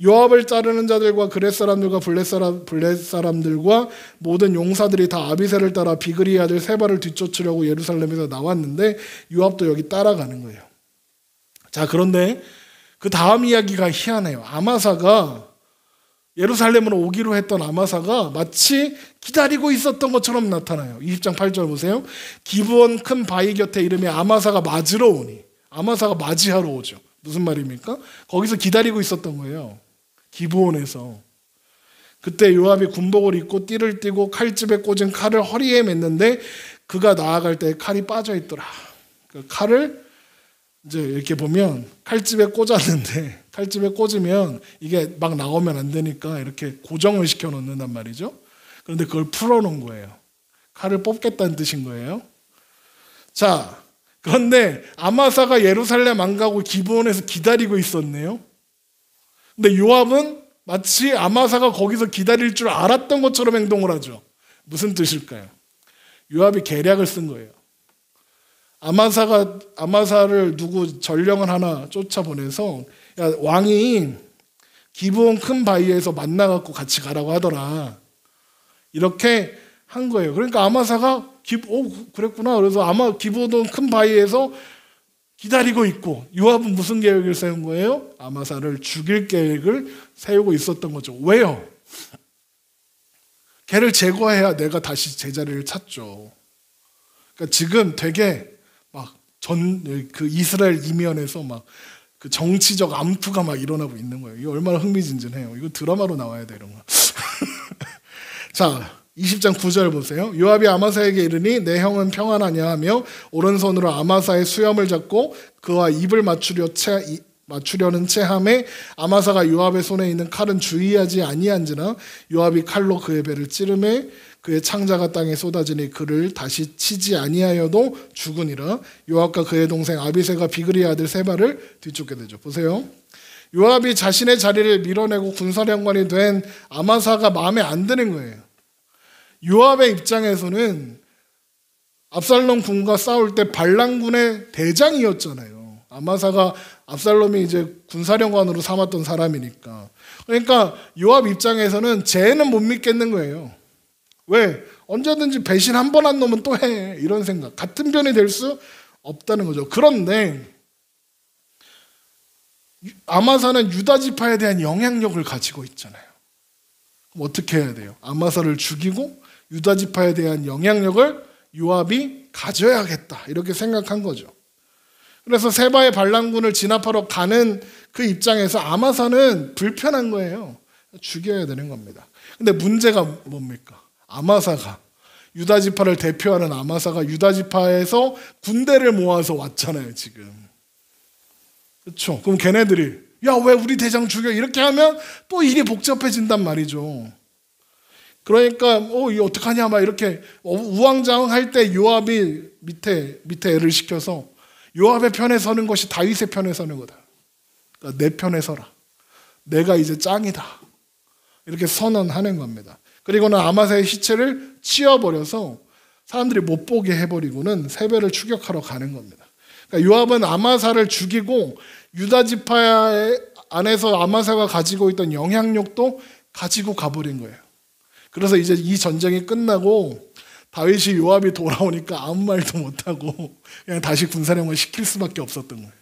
요압을 자르는 자들과 그렛 사람들과 블렛 사람들과 모든 용사들이 다 아비새를 따라 비그리 아들 세바를 뒤쫓으려고 예루살렘에서 나왔는데 요압도 여기 따라가는 거예요. 자, 그런데 그 다음 이야기가 희한해요. 아마사가 예루살렘으로 오기로 했던 아마사가 마치 기다리고 있었던 것처럼 나타나요. 20장 8절 보세요. 기브온 큰 바위 곁에 이름이 아마사가 맞으러 오니. 아마사가 맞이하러 오죠. 무슨 말입니까? 거기서 기다리고 있었던 거예요. 기브온에서. 그때 요압이 군복을 입고 띠를 띠고 칼집에 꽂은 칼을 허리에 맸는데 그가 나아갈 때 칼이 빠져 있더라. 그 칼을 이제 이렇게 보면 칼집에 꽂았는데 칼집에 꽂으면 이게 막 나오면 안 되니까 이렇게 고정을 시켜 놓는단 말이죠. 그런데 그걸 풀어 놓은 거예요. 칼을 뽑겠다는 뜻인 거예요. 자, 그런데 아마사가 예루살렘 안 가고 기브온에서 기다리고 있었네요. 근데 요압은 마치 아마사가 거기서 기다릴 줄 알았던 것처럼 행동을 하죠. 무슨 뜻일까요? 요압이 계략을 쓴 거예요. 아마사를 누구 전령을 하나 쫓아보내서 야, 왕이 기브온 큰 바위에서 만나갖고 같이 가라고 하더라. 이렇게 한 거예요. 그러니까 아마사가 그랬구나. 그래서 아마 기브온 큰 바위에서 기다리고 있고, 요압은 무슨 계획을 세운 거예요? 아마사를 죽일 계획을 세우고 있었던 거죠. 왜요? 걔를 제거해야 내가 다시 제자리를 찾죠. 그러니까 지금 되게 막 그 이스라엘 이면에서 막 그 정치적 암투가 막 일어나고 있는 거예요. 이거 얼마나 흥미진진해요. 이거 드라마로 나와야 돼, 이런 거. 자, 20장 9절 보세요. 요압이 아마사에게 이르니 내 형은 평안하냐 하며 오른손으로 아마사의 수염을 잡고 그와 입을 맞추려는 체함에 아마사가 요압의 손에 있는 칼은 주의하지 아니한지나 요압이 칼로 그의 배를 찌르매 그의 창자가 땅에 쏟아지니 그를 다시 치지 아니하여도 죽으니라. 요압과 그의 동생 아비새가 비그리의 아들 세바를 뒤쫓게 되죠. 보세요. 요압이 자신의 자리를 밀어내고 군사령관이 된 아마사가 마음에 안 드는 거예요. 요압의 입장에서는 압살롬 군과 싸울 때 반란군의 대장이었잖아요. 아마사가 압살롬이 이제 군사령관으로 삼았던 사람이니까. 그러니까 요압 입장에서는 쟤는 못 믿겠는 거예요. 왜? 언제든지 배신 한 번 한 놈은 또 해. 이런 생각. 같은 편이 될 수 없다는 거죠. 그런데 아마사는 유다 지파에 대한 영향력을 가지고 있잖아요. 그럼 어떻게 해야 돼요? 아마사를 죽이고 유다 지파에 대한 영향력을 요압이 가져야겠다. 이렇게 생각한 거죠. 그래서 세바의 반란군을 진압하러 가는 그 입장에서 아마사는 불편한 거예요. 죽여야 되는 겁니다. 근데 문제가 뭡니까? 아마사가 유다 지파를 대표하는 아마사가 유다 지파에서 군대를 모아서 왔잖아요, 지금. 그렇죠? 그럼 걔네들이 야, 왜 우리 대장 죽여? 이렇게 하면 또 일이 복잡해진단 말이죠. 그러니까 이거 어떡하냐 막 이렇게 우왕좌왕할 때 요압이 밑에 애를 시켜서 요압의 편에 서는 것이 다윗의 편에 서는 거다. 그러니까 내 편에 서라. 내가 이제 짱이다. 이렇게 선언하는 겁니다. 그리고는 아마사의 시체를 치워버려서 사람들이 못 보게 해버리고는 세배를 추격하러 가는 겁니다. 그러니까 요압은 아마사를 죽이고 유다 지파 안에서 아마사가 가지고 있던 영향력도 가지고 가버린 거예요. 그래서 이제 이 전쟁이 끝나고 다윗이 요압이 돌아오니까 아무 말도 못하고 그냥 다시 군사령을 시킬 수밖에 없었던 거예요.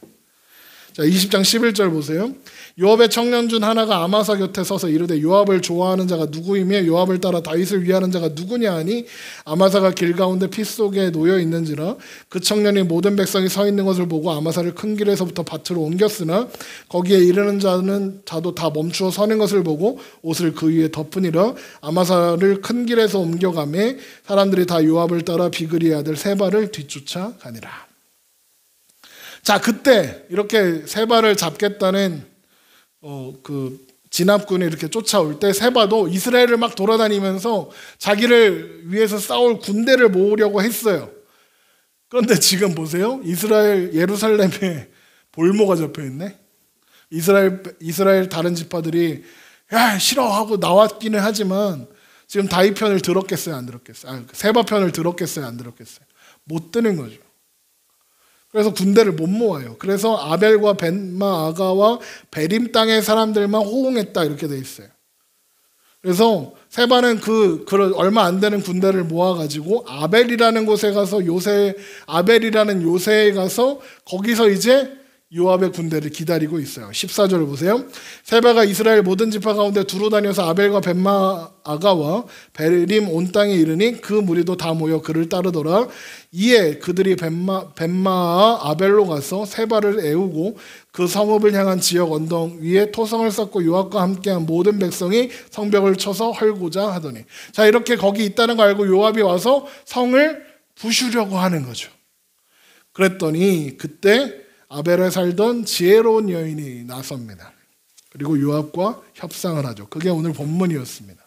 자, 20장 11절 보세요. 요압의 청년 중 하나가 아마사 곁에 서서 이르되 요압을 좋아하는 자가 누구이며 요압을 따라 다윗을 위하는 자가 누구냐 하니 아마사가 길 가운데 피 속에 놓여 있는지라. 그 청년이 모든 백성이 서 있는 것을 보고 아마사를 큰 길에서부터 밭으로 옮겼으나 거기에 이르는 자도 다 멈추어 서는 것을 보고 옷을 그 위에 덮으니라. 아마사를 큰 길에서 옮겨가매 사람들이 다 요압을 따라 비그리의 아들 세바를 뒤쫓아 가니라. 자, 그때 이렇게 세바를 잡겠다는 그 진압군이 이렇게 쫓아올 때 세바도 이스라엘을 막 돌아다니면서 자기를 위해서 싸울 군대를 모으려고 했어요. 그런데 지금 보세요. 이스라엘 예루살렘에 볼모가 잡혀 있네. 이스라엘 다른 지파들이 야, 싫어하고 나왔기는 하지만 지금 다윗 편을 들었겠어요, 안 들었겠어요? 세바 편을 들었겠어요, 안 들었겠어요? 못 드는 거죠. 그래서 군대를 못 모아요. 그래서 아벨과 벤마아가와 베림 땅의 사람들만 호응했다 이렇게 돼 있어요. 그래서 세바는 그 얼마 안 되는 군대를 모아가지고 아벨이라는 곳에 가서 아벨이라는 요새에 가서 거기서 이제 요압의 군대를 기다리고 있어요. 14절을 보세요. 세바가 이스라엘 모든 지파 가운데 두루 다녀서 아벨과 벤마아가와 베림 온 땅에 이르니 그 무리도 다 모여 그를 따르더라. 이에 그들이 벤마아 아벨로 가서 세바를 애우고 그 성읍을 향한 지역 언덕 위에 토성을 쌓고 요압과 함께한 모든 백성이 성벽을 쳐서 헐고자 하더니. 자, 이렇게 거기 있다는 거 알고 요압이 와서 성을 부수려고 하는 거죠. 그랬더니 그때 아벨에 살던 지혜로운 여인이 나섭니다. 그리고 요압과 협상을 하죠. 그게 오늘 본문이었습니다.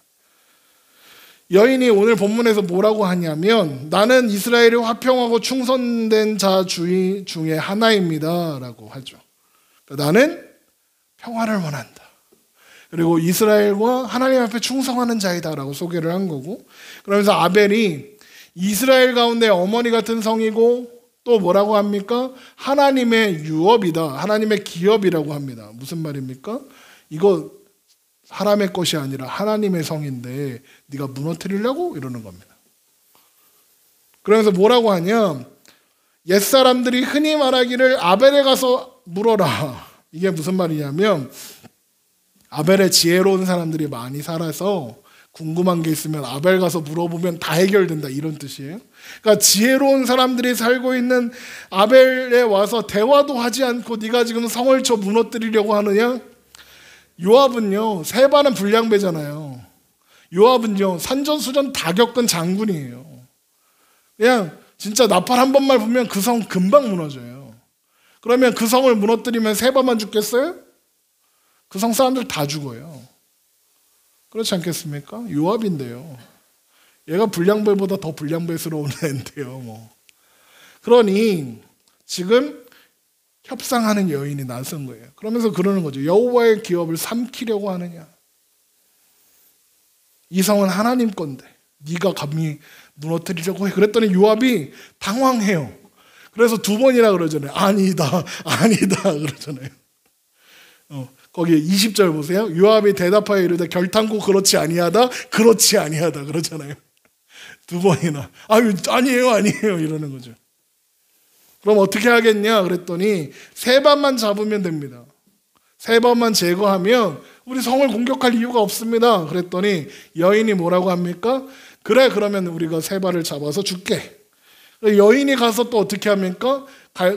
여인이 오늘 본문에서 뭐라고 하냐면 나는 이스라엘이 화평하고 충성된 자 중에 하나입니다 라고 하죠. 그러니까 나는 평화를 원한다. 그리고 이스라엘과 하나님 앞에 충성하는 자이다 라고 소개를 한 거고, 그러면서 아벨이 이스라엘 가운데 어머니 같은 성이고 또 뭐라고 합니까? 하나님의 유업이다. 하나님의 기업이라고 합니다. 무슨 말입니까? 이거 사람의 것이 아니라 하나님의 성인데 네가 무너뜨리려고? 이러는 겁니다. 그러면서 뭐라고 하냐? 옛사람들이 흔히 말하기를 아벨에 가서 물어라. 이게 무슨 말이냐면 아벨에 지혜로운 사람들이 많이 살아서 궁금한 게 있으면 아벨 가서 물어보면 다 해결된다, 이런 뜻이에요. 그러니까 지혜로운 사람들이 살고 있는 아벨에 와서 대화도 하지 않고 네가 지금 성을 쳐 무너뜨리려고 하느냐? 요압은요, 세바는 불량배잖아요. 요압은요, 산전수전 다 겪은 장군이에요. 그냥 진짜 나팔 한 번만 보면 그 성 금방 무너져요. 그러면 그 성을 무너뜨리면 세바만 죽겠어요? 그 성 사람들 다 죽어요. 그렇지 않겠습니까? 요압인데요. 얘가 불량배보다 더 불량배스러운 애인데요. 뭐. 그러니 지금 협상하는 여인이 나선 거예요. 그러면서 그러는 거죠. 여호와의 기업을 삼키려고 하느냐? 이 성은 하나님 건데 네가 감히 무너뜨리려고 해. 그랬더니 요압이 당황해요. 그래서 두 번이나 그러잖아요. 아니다, 아니다 그러잖아요. 거기 20절 보세요. 요압이 대답하여 이르되 결탄코 그렇지 아니하다, 그렇지 아니하다 그러잖아요. 두 번이나. 아니에요, 아니에요 이러는 거죠. 그럼 어떻게 하겠냐 그랬더니 세반만 잡으면 됩니다. 세반만 제거하면 우리 성을 공격할 이유가 없습니다. 그랬더니 여인이 뭐라고 합니까? 그래, 그러면 우리가 세바를 잡아서 줄게. 여인이 가서 또 어떻게 합니까?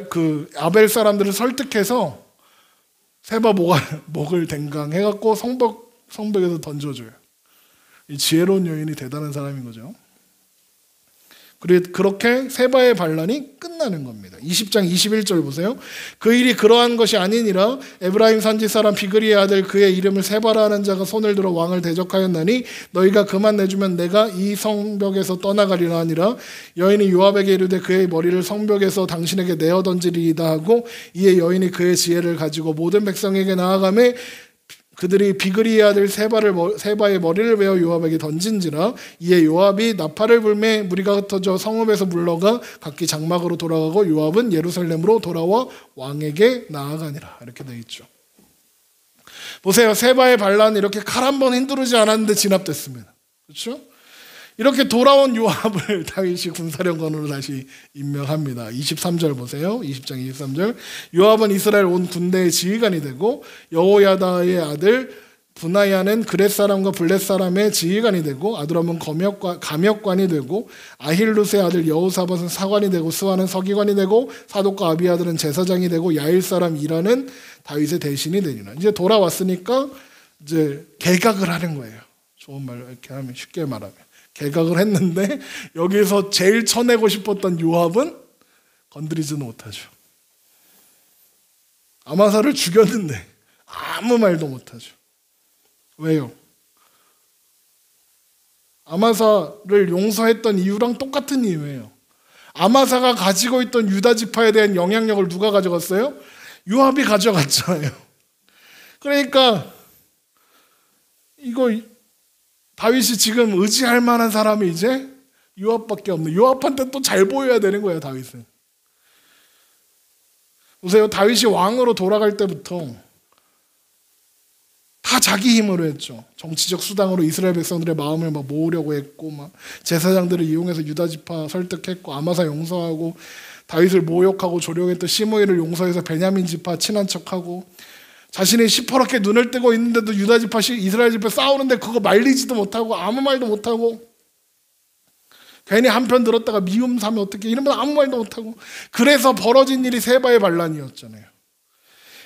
그 아벨 사람들을 설득해서 세바 목을 댕강해갖고 성벽에서 던져줘요. 이 지혜로운 여인이 대단한 사람인 거죠. 그렇게 세바의 반란이 끝나는 겁니다. 20장 21절 보세요. 그 일이 그러한 것이 아니니라 에브라임 산지 사람 비그리의 아들 그의 이름을 세바라 하는 자가 손을 들어 왕을 대적하였나니 너희가 그만 내주면 내가 이 성벽에서 떠나가리라 하니라. 여인이 요압에게 이르되 그의 머리를 성벽에서 당신에게 내어 던지리이다 하고 이에 여인이 그의 지혜를 가지고 모든 백성에게 나아가매 그들이 비그리의 아들 세바의 머리를 베어 요압에게 던진지라. 이에 요압이 나팔을 불매 무리가 흩어져 성읍에서 물러가 각기 장막으로 돌아가고 요압은 예루살렘으로 돌아와 왕에게 나아가니라. 이렇게 되어 있죠. 보세요. 세바의 반란이 이렇게 칼 한 번 휘두르지 않았는데 진압됐습니다. 그렇죠? 이렇게 돌아온 요압을 다윗이 군사령관으로 다시 임명합니다. 23절 보세요. 20장 23절. 요압은 이스라엘 온 군대의 지휘관이 되고 여호야다의 아들 분하야는 그렛 사람과 블렛 사람의 지휘관이 되고 아두람은 감역관이 되고 아힐룻의 아들 여호사밧은 사관이 되고 스와는 서기관이 되고 사독과 아비아들은 제사장이 되고 야일 사람 이라는 다윗의 대신이 되니라. 이제 돌아왔으니까 이제 개각을 하는 거예요. 좋은 말로 이렇게 하면 쉽게 말하면. 개각을 했는데 여기서 제일 쳐내고 싶었던 요압은 건드리지는 못하죠. 아마사를 죽였는데 아무 말도 못하죠. 왜요? 아마사를 용서했던 이유랑 똑같은 이유예요. 아마사가 가지고 있던 유다 지파에 대한 영향력을 누가 가져갔어요? 요압이 가져갔잖아요. 그러니까 이거 다윗이 지금 의지할 만한 사람이 이제 요압밖에 없네. 요압한테 또 잘 보여야 되는 거예요, 다윗은. 보세요. 다윗이 왕으로 돌아갈 때부터 다 자기 힘으로 했죠. 정치적 수단으로 이스라엘 백성들의 마음을 막 모으려고 했고, 막 제사장들을 이용해서 유다 지파 설득했고, 아마사 용서하고, 다윗을 모욕하고 조롱했던 시므이를 용서해서 베냐민 지파 친한 척하고, 자신이 시퍼렇게 눈을 뜨고 있는데도 유다 지파 이스라엘 지파 싸우는데 그거 말리지도 못하고 아무 말도 못하고 괜히 한편 들었다가 미움 사면 어떻게 이러면 아무 말도 못하고 그래서 벌어진 일이 세바의 반란이었잖아요.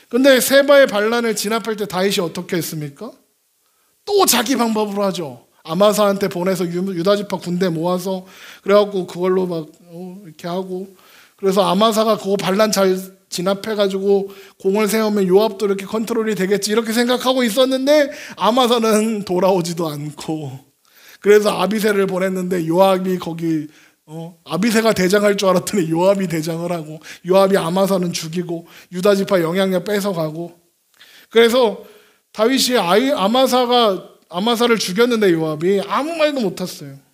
근데 세바의 반란을 진압할 때 다윗이 어떻게 했습니까? 또 자기 방법으로 하죠. 아마사한테 보내서 유다 지파 군대 모아서 그래갖고 그걸로 막 이렇게 하고 그래서 아마사가 그거 반란 잘 진압해가지고 공을 세우면 요압도 이렇게 컨트롤이 되겠지 이렇게 생각하고 있었는데 아마사는 돌아오지도 않고 그래서 아비새를 보냈는데 요압이 거기 아비새가 대장할 줄 알았더니 요압이 대장을 하고 요압이 아마사는 죽이고 유다 지파 영향력 뺏어가고 그래서 다윗이 아마사를 죽였는데 요압이 아무 말도 못했어요.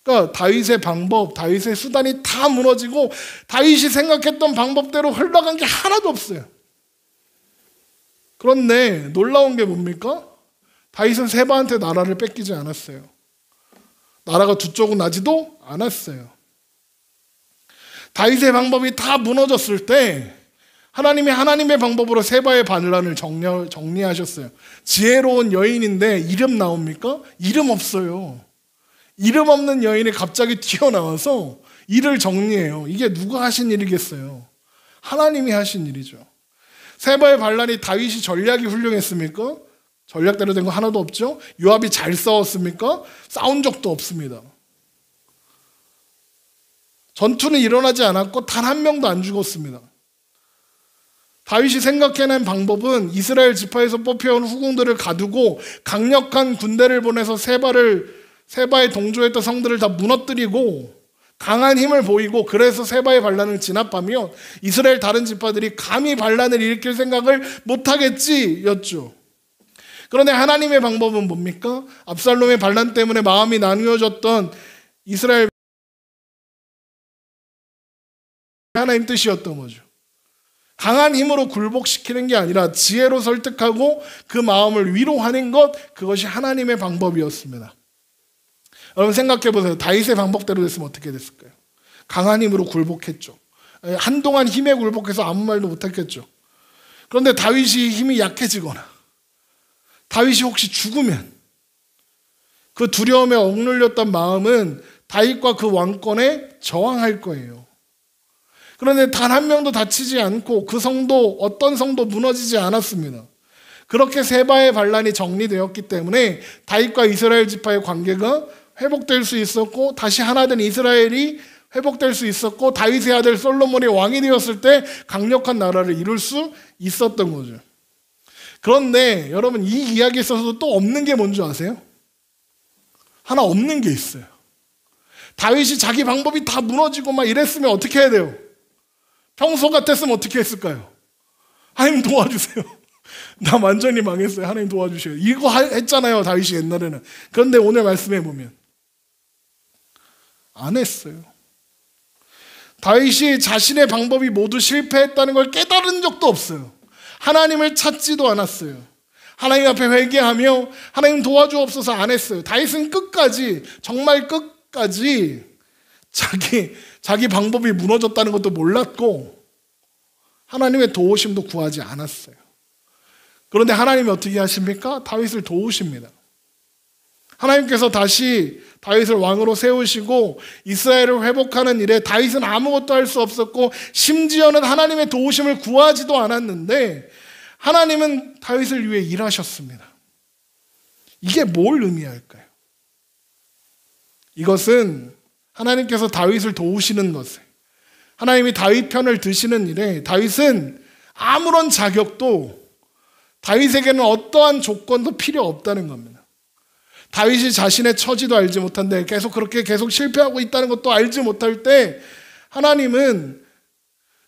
그러니까 다윗의 방법, 다윗의 수단이 다 무너지고 다윗이 생각했던 방법대로 흘러간 게 하나도 없어요. 그런데 놀라운 게 뭡니까? 다윗은 세바한테 나라를 뺏기지 않았어요. 나라가 두 쪽은 나지도 않았어요. 다윗의 방법이 다 무너졌을 때 하나님이 하나님의 방법으로 세바의 반란을 정리하셨어요. 지혜로운 여인인데 이름 나옵니까? 이름 없어요. 이름 없는 여인이 갑자기 튀어나와서 일을 정리해요. 이게 누가 하신 일이겠어요? 하나님이 하신 일이죠. 세바의 반란이 다윗이 전략이 훌륭했습니까? 전략대로 된 거 하나도 없죠. 요압이 잘 싸웠습니까? 싸운 적도 없습니다. 전투는 일어나지 않았고 단 한 명도 안 죽었습니다. 다윗이 생각해낸 방법은 이스라엘 지파에서 뽑혀온 후궁들을 가두고 강력한 군대를 보내서 세바에 동조했던 성들을 다 무너뜨리고 강한 힘을 보이고, 그래서 세바의 반란을 진압하면 이스라엘 다른 지파들이 감히 반란을 일으킬 생각을 못하겠지였죠. 그런데 하나님의 방법은 뭡니까? 압살롬의 반란 때문에 마음이 나누어졌던 이스라엘, 하나님 뜻이었던 거죠. 강한 힘으로 굴복시키는 게 아니라 지혜로 설득하고 그 마음을 위로하는 것, 그것이 하나님의 방법이었습니다. 여러분 생각해 보세요. 다윗의 방법대로 됐으면 어떻게 됐을까요? 강한 힘으로 굴복했죠. 한동안 힘에 굴복해서 아무 말도 못했겠죠. 그런데 다윗이 힘이 약해지거나 다윗이 혹시 죽으면 그 두려움에 억눌렸던 마음은 다윗과 그 왕권에 저항할 거예요. 그런데 단 한 명도 다치지 않고 그 성도, 어떤 성도 무너지지 않았습니다. 그렇게 세바의 반란이 정리되었기 때문에 다윗과 이스라엘 지파의 관계가 회복될 수 있었고, 다시 하나된 이스라엘이 회복될 수 있었고, 다윗의 아들 솔로몬이 왕이 되었을 때 강력한 나라를 이룰 수 있었던 거죠. 그런데 여러분, 이 이야기에 있어서도 또 없는 게 뭔지 아세요? 하나 없는 게 있어요. 다윗이 자기 방법이 다 무너지고 막 이랬으면 어떻게 해야 돼요? 평소 같았으면 어떻게 했을까요? 하나님 도와주세요. 나 완전히 망했어요. 하나님 도와주셔요. 이거 했잖아요, 다윗이 옛날에는. 그런데 오늘 말씀해 보면 안 했어요. 다윗이 자신의 방법이 모두 실패했다는 걸 깨달은 적도 없어요. 하나님을 찾지도 않았어요. 하나님 앞에 회개하며 하나님 도와주옵소서 안 했어요. 다윗은 끝까지, 정말 끝까지 자기 방법이 무너졌다는 것도 몰랐고 하나님의 도우심도 구하지 않았어요. 그런데 하나님이 어떻게 하십니까? 다윗을 도우십니다. 하나님께서 다시 다윗을 왕으로 세우시고 이스라엘을 회복하는 일에 다윗은 아무것도 할 수 없었고, 심지어는 하나님의 도우심을 구하지도 않았는데 하나님은 다윗을 위해 일하셨습니다. 이게 뭘 의미할까요? 이것은 하나님께서 다윗을 도우시는 것을, 하나님이 다윗 편을 드시는 일에 다윗은 아무런 자격도, 다윗에게는 어떠한 조건도 필요 없다는 겁니다. 다윗이 자신의 처지도 알지 못한데 계속 실패하고 있다는 것도 알지 못할 때 하나님은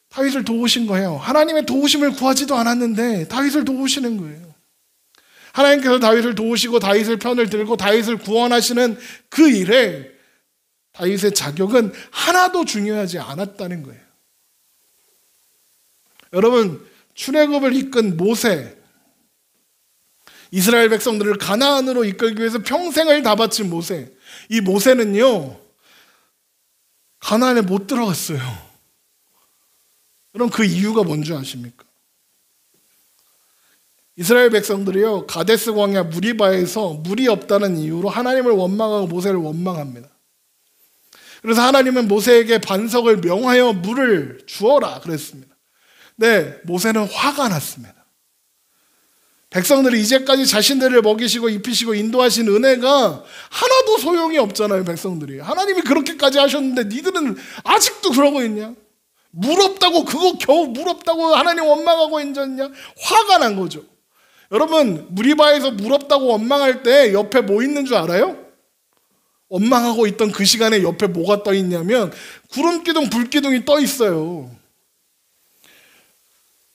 다윗을 도우신 거예요. 하나님의 도우심을 구하지도 않았는데 다윗을 도우시는 거예요. 하나님께서 다윗을 도우시고 다윗을 편을 들고 다윗을 구원하시는 그 일에 다윗의 자격은 하나도 중요하지 않았다는 거예요. 여러분, 출애굽을 이끈 모세, 이스라엘 백성들을 가나안으로 이끌기 위해서 평생을 다 바친 모세, 이 모세는요 가나안에 못 들어갔어요. 그럼 그 이유가 뭔지 아십니까? 이스라엘 백성들이요 가데스 광야 무리바에서 물이 없다는 이유로 하나님을 원망하고 모세를 원망합니다. 그래서 하나님은 모세에게 반석을 명하여 물을 주어라 그랬습니다. 네, 모세는 화가 났습니다. 백성들이 이제까지 자신들을 먹이시고 입히시고 인도하신 은혜가 하나도 소용이 없잖아요. 백성들이 하나님이 그렇게까지 하셨는데 니들은 아직도 그러고 있냐? 물 없다고, 그거 겨우 물 없다고 하나님 원망하고 있냐? 화가 난 거죠. 여러분, 무리바에서 물 없다고 원망할 때 옆에 뭐 있는 줄 알아요? 원망하고 있던 그 시간에 옆에 뭐가 떠 있냐면 구름기둥, 불기둥이 떠 있어요.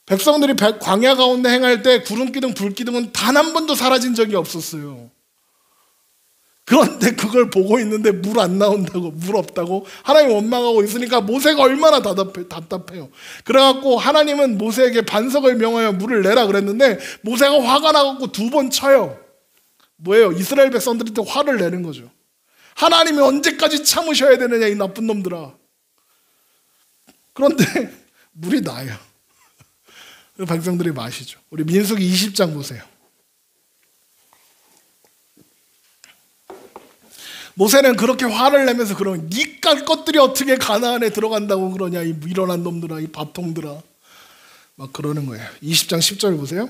백성들이 광야 가운데 행할 때 구름기둥, 불기둥은 단 한 번도 사라진 적이 없었어요. 그런데 그걸 보고 있는데 물 안 나온다고, 물 없다고 하나님 원망하고 있으니까 모세가 얼마나 답답해요. 그래갖고 하나님은 모세에게 반석을 명하여 물을 내라 그랬는데 모세가 화가 나갖고 2번 쳐요. 뭐예요? 이스라엘 백성들한테 화를 내는 거죠. 하나님이 언제까지 참으셔야 되느냐, 이 나쁜 놈들아. 그런데 물이 나요. 백성들이 마시죠. 우리 민수기 20장 보세요. 모세는 그렇게 화를 내면서 그러면 니까 것들이 어떻게 가나안에 들어간다고 그러냐, 이 일어난 놈들아, 이 밥통들아, 막 그러는 거예요. 20장 10절 보세요.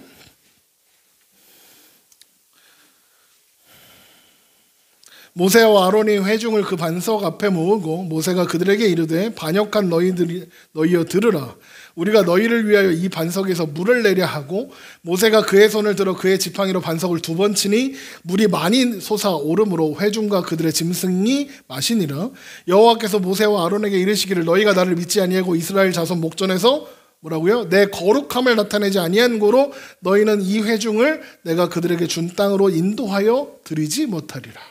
모세와 아론이 회중을 그 반석 앞에 모으고 모세가 그들에게 이르되 반역한 너희여 들으라. 우리가 너희를 위하여 이 반석에서 물을 내려 하고 모세가 그의 손을 들어 그의 지팡이로 반석을 2번 치니 물이 많이 솟아오르므로 회중과 그들의 짐승이 마시니라. 여호와께서 모세와 아론에게 이르시기를 너희가 나를 믿지 아니하고 이스라엘 자손 목전에서 뭐라고요? 내 거룩함을 나타내지 아니한 고로 너희는 이 회중을 내가 그들에게 준 땅으로 인도하여 드리지 못하리라.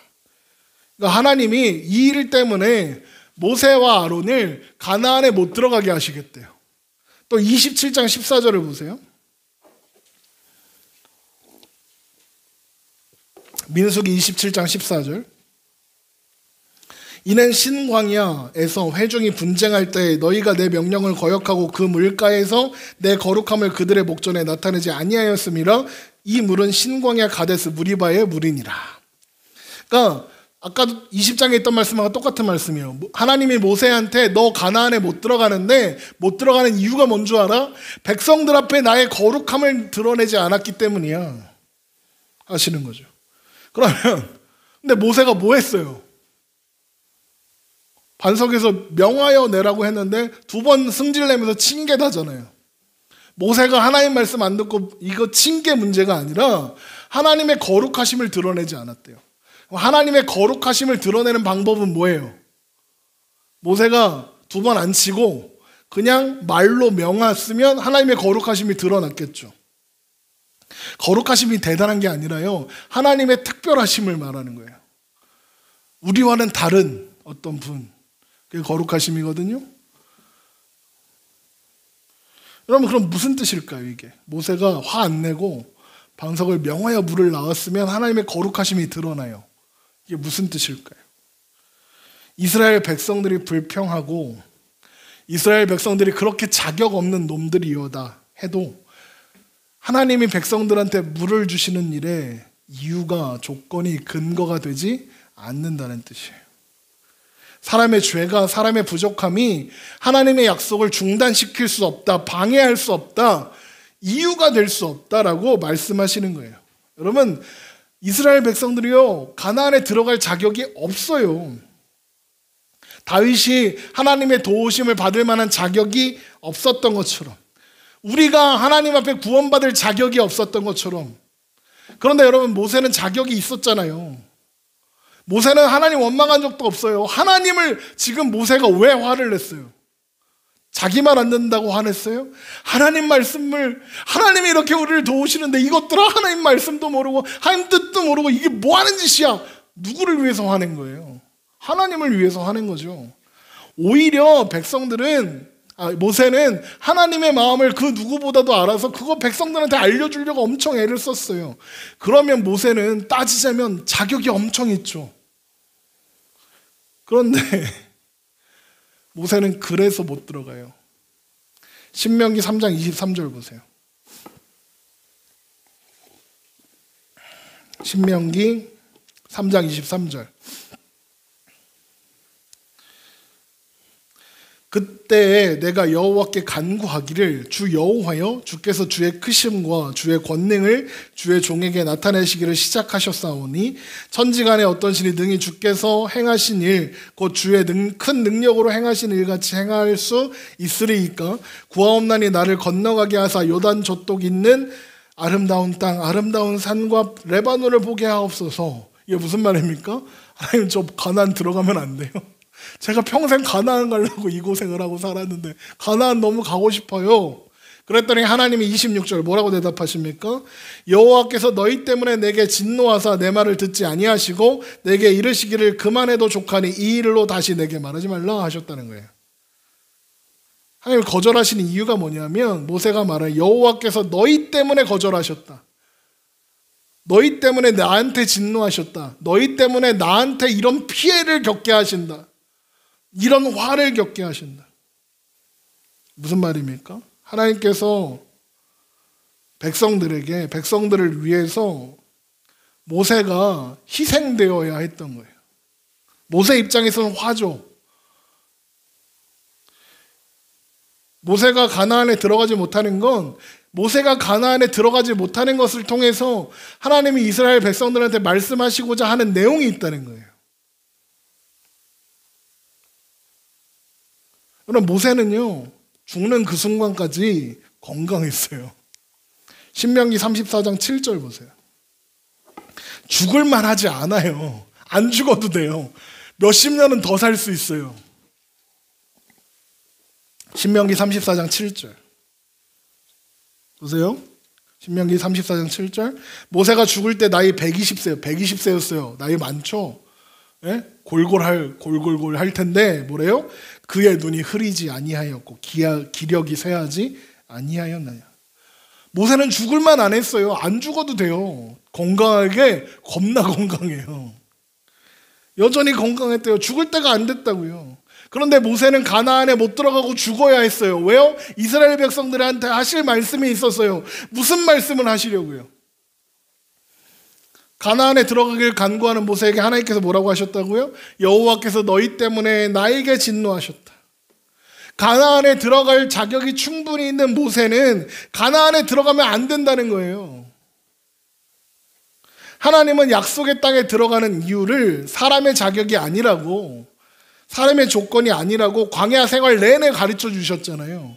그러니까 하나님이 이 일 때문에 모세와 아론을 가나안에 못 들어가게 하시겠대요. 또 27장 14절을 보세요. 민수기 27장 14절. 이는 신광야에서 회중이 분쟁할 때 너희가 내 명령을 거역하고 그 물가에서 내 거룩함을 그들의 목전에 나타내지 아니하였음이라. 이 물은 신광야 가데스 무리바의 물이니라. 그러니까 아까 20장에 있던 말씀과 똑같은 말씀이에요. 하나님이 모세한테 너 가나안에 못 들어가는데 못 들어가는 이유가 뭔 줄 알아? 백성들 앞에 나의 거룩함을 드러내지 않았기 때문이야 하시는 거죠. 그러면 근데 모세가 뭐 했어요? 반석에서 명하여 내라고 했는데 2번 승질내면서 친 게 다잖아요. 모세가 하나님 말씀 안 듣고 이거 친 게 문제가 아니라 하나님의 거룩하심을 드러내지 않았대요. 하나님의 거룩하심을 드러내는 방법은 뭐예요? 모세가 2번 안 치고 그냥 말로 명했으면 하나님의 거룩하심이 드러났겠죠. 거룩하심이 대단한 게 아니라요, 하나님의 특별하심을 말하는 거예요. 우리와는 다른 어떤 분, 그게 거룩하심이거든요. 여러분, 그럼 무슨 뜻일까요? 이게 모세가 화 안 내고 반석을 명하여 물을 낳았으면 하나님의 거룩하심이 드러나요. 이게 무슨 뜻일까요? 이스라엘 백성들이 불평하고 이스라엘 백성들이 그렇게 자격 없는 놈들이여다 해도 하나님이 백성들한테 물을 주시는 일에 이유가, 조건이, 근거가 되지 않는다는 뜻이에요. 사람의 죄가, 사람의 부족함이 하나님의 약속을 중단시킬 수 없다, 방해할 수 없다, 이유가 될 수 없다라고 말씀하시는 거예요. 여러분, 이스라엘 백성들이요, 가나안에 들어갈 자격이 없어요. 다윗이 하나님의 도우심을 받을 만한 자격이 없었던 것처럼, 우리가 하나님 앞에 구원받을 자격이 없었던 것처럼. 그런데 여러분, 모세는 자격이 있었잖아요. 모세는 하나님 원망한 적도 없어요. 하나님을 지금 모세가 왜 화를 냈어요? 자기 말 안 듣는다고 화냈어요? 하나님 말씀을, 하나님이 이렇게 우리를 도우시는데 이것들아 하나님 말씀도 모르고 하나님 뜻도 모르고 이게 뭐 하는 짓이야? 누구를 위해서 화낸 거예요? 하나님을 위해서 화낸 거죠. 오히려 모세는 하나님의 마음을 그 누구보다도 알아서 그거 백성들한테 알려주려고 엄청 애를 썼어요. 그러면 모세는 따지자면 자격이 엄청 있죠. 그런데 모세는 그래서 못 들어가요. 신명기 3장 23절 보세요. 신명기 3장 23절. 그때 내가 여호와께 간구하기를 주 여호와여, 주께서 주의 크심과 주의 권능을 주의 종에게 나타내시기를 시작하셨사오니 천지간에 어떤 신이 능히 주께서 행하신 일 곧 주의 큰 능력으로 행하신 일같이 행할 수 있으리이까. 구하옵나니 나를 건너가게 하사 요단 저쪽 있는 아름다운 땅, 아름다운 산과 레바논을 보게 하옵소서. 이게 무슨 말입니까? 하나님, 저 가나안 들어가면 안 돼요? 제가 평생 가나안 가려고 이 고생을 하고 살았는데 가나안 너무 가고 싶어요. 그랬더니 하나님이 26절 뭐라고 대답하십니까? 여호와께서 너희 때문에 내게 진노하사 내 말을 듣지 아니하시고 내게 이르시기를 그만해도 족하니 이 일로 다시 내게 말하지 말라 하셨다는 거예요. 하나님을 거절하시는 이유가 뭐냐면, 모세가 말해 여호와께서 너희 때문에 거절하셨다. 너희 때문에 나한테 진노하셨다. 너희 때문에 나한테 이런 피해를 겪게 하신다. 이런 화를 겪게 하신다. 무슨 말입니까? 하나님께서 백성들을 위해서 모세가 희생되어야 했던 거예요. 모세 입장에서는 화죠. 모세가 가나안에 들어가지 못하는 건 모세가 가나안에 들어가지 못하는 것을 통해서 하나님이 이스라엘 백성들한테 말씀하시고자 하는 내용이 있다는 거예요. 그럼 모세는요, 죽는 그 순간까지 건강했어요. 신명기 34장 7절 보세요. 죽을 만하지 않아요. 안 죽어도 돼요. 몇십 년은 더 살 수 있어요. 신명기 34장 7절 보세요. 신명기 34장 7절. 모세가 죽을 때 나이 120세였어요. 나이 많죠? 예? 골골 할 텐데 뭐래요? 그의 눈이 흐리지 아니하였고 기력이 쇠하지 아니하였나요? 모세는 죽을만 안 했어요. 안 죽어도 돼요. 건강하게 겁나 건강해요. 여전히 건강했대요. 죽을 때가 안 됐다고요. 그런데 모세는 가나안에 못 들어가고 죽어야 했어요. 왜요? 이스라엘 백성들한테 하실 말씀이 있었어요. 무슨 말씀을 하시려고요? 가나안에 들어가길 간구하는 모세에게 하나님께서 뭐라고 하셨다고요? 여호와께서 너희 때문에 나에게 진노하셨다. 가나안에 들어갈 자격이 충분히 있는 모세는 가나안에 들어가면 안 된다는 거예요. 하나님은 약속의 땅에 들어가는 이유를 사람의 자격이 아니라고, 사람의 조건이 아니라고 광야 생활 내내 가르쳐 주셨잖아요.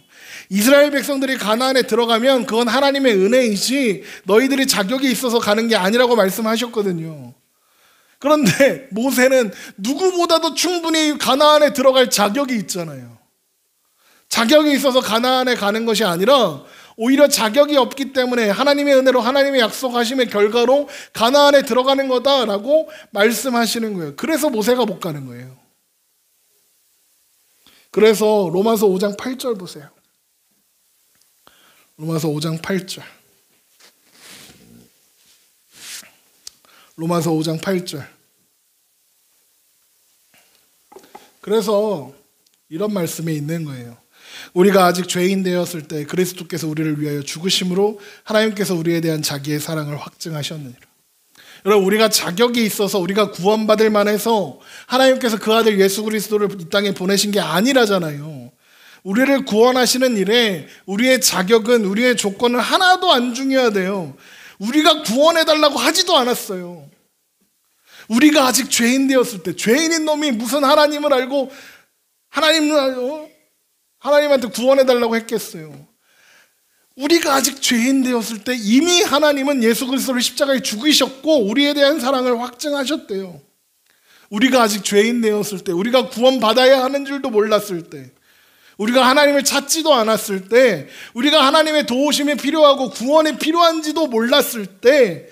이스라엘 백성들이 가나안에 들어가면 그건 하나님의 은혜이지 너희들이 자격이 있어서 가는 게 아니라고 말씀하셨거든요. 그런데 모세는 누구보다도 충분히 가나안에 들어갈 자격이 있잖아요. 자격이 있어서 가나안에 가는 것이 아니라 오히려 자격이 없기 때문에 하나님의 은혜로 하나님의 약속하심의 결과로 가나안에 들어가는 거다라고 말씀하시는 거예요. 그래서 모세가 못 가는 거예요. 그래서 로마서 5장 8절 보세요. 로마서 5장 8절. 로마서 5장 8절. 그래서 이런 말씀이 있는 거예요. 우리가 아직 죄인 되었을 때 그리스도께서 우리를 위하여 죽으심으로 하나님께서 우리에 대한 자기의 사랑을 확증하셨느니라. 여러분, 우리가 자격이 있어서 우리가 구원받을 만해서 하나님께서 그 아들 예수 그리스도를 이 땅에 보내신 게 아니라잖아요. 우리를 구원하시는 일에 우리의 자격은, 우리의 조건은 하나도 안 중요하대요. 우리가 구원해달라고 하지도 않았어요. 우리가 아직 죄인 되었을 때, 죄인인 놈이 무슨 하나님을 알고 하나님한테 구원해달라고 했겠어요. 우리가 아직 죄인 되었을 때 이미 하나님은 예수 그리스도를 십자가에 죽이셨고 우리에 대한 사랑을 확증하셨대요. 우리가 아직 죄인 되었을 때, 우리가 구원받아야 하는 줄도 몰랐을 때, 우리가 하나님을 찾지도 않았을 때, 우리가 하나님의 도우심이 필요하고 구원이 필요한지도 몰랐을 때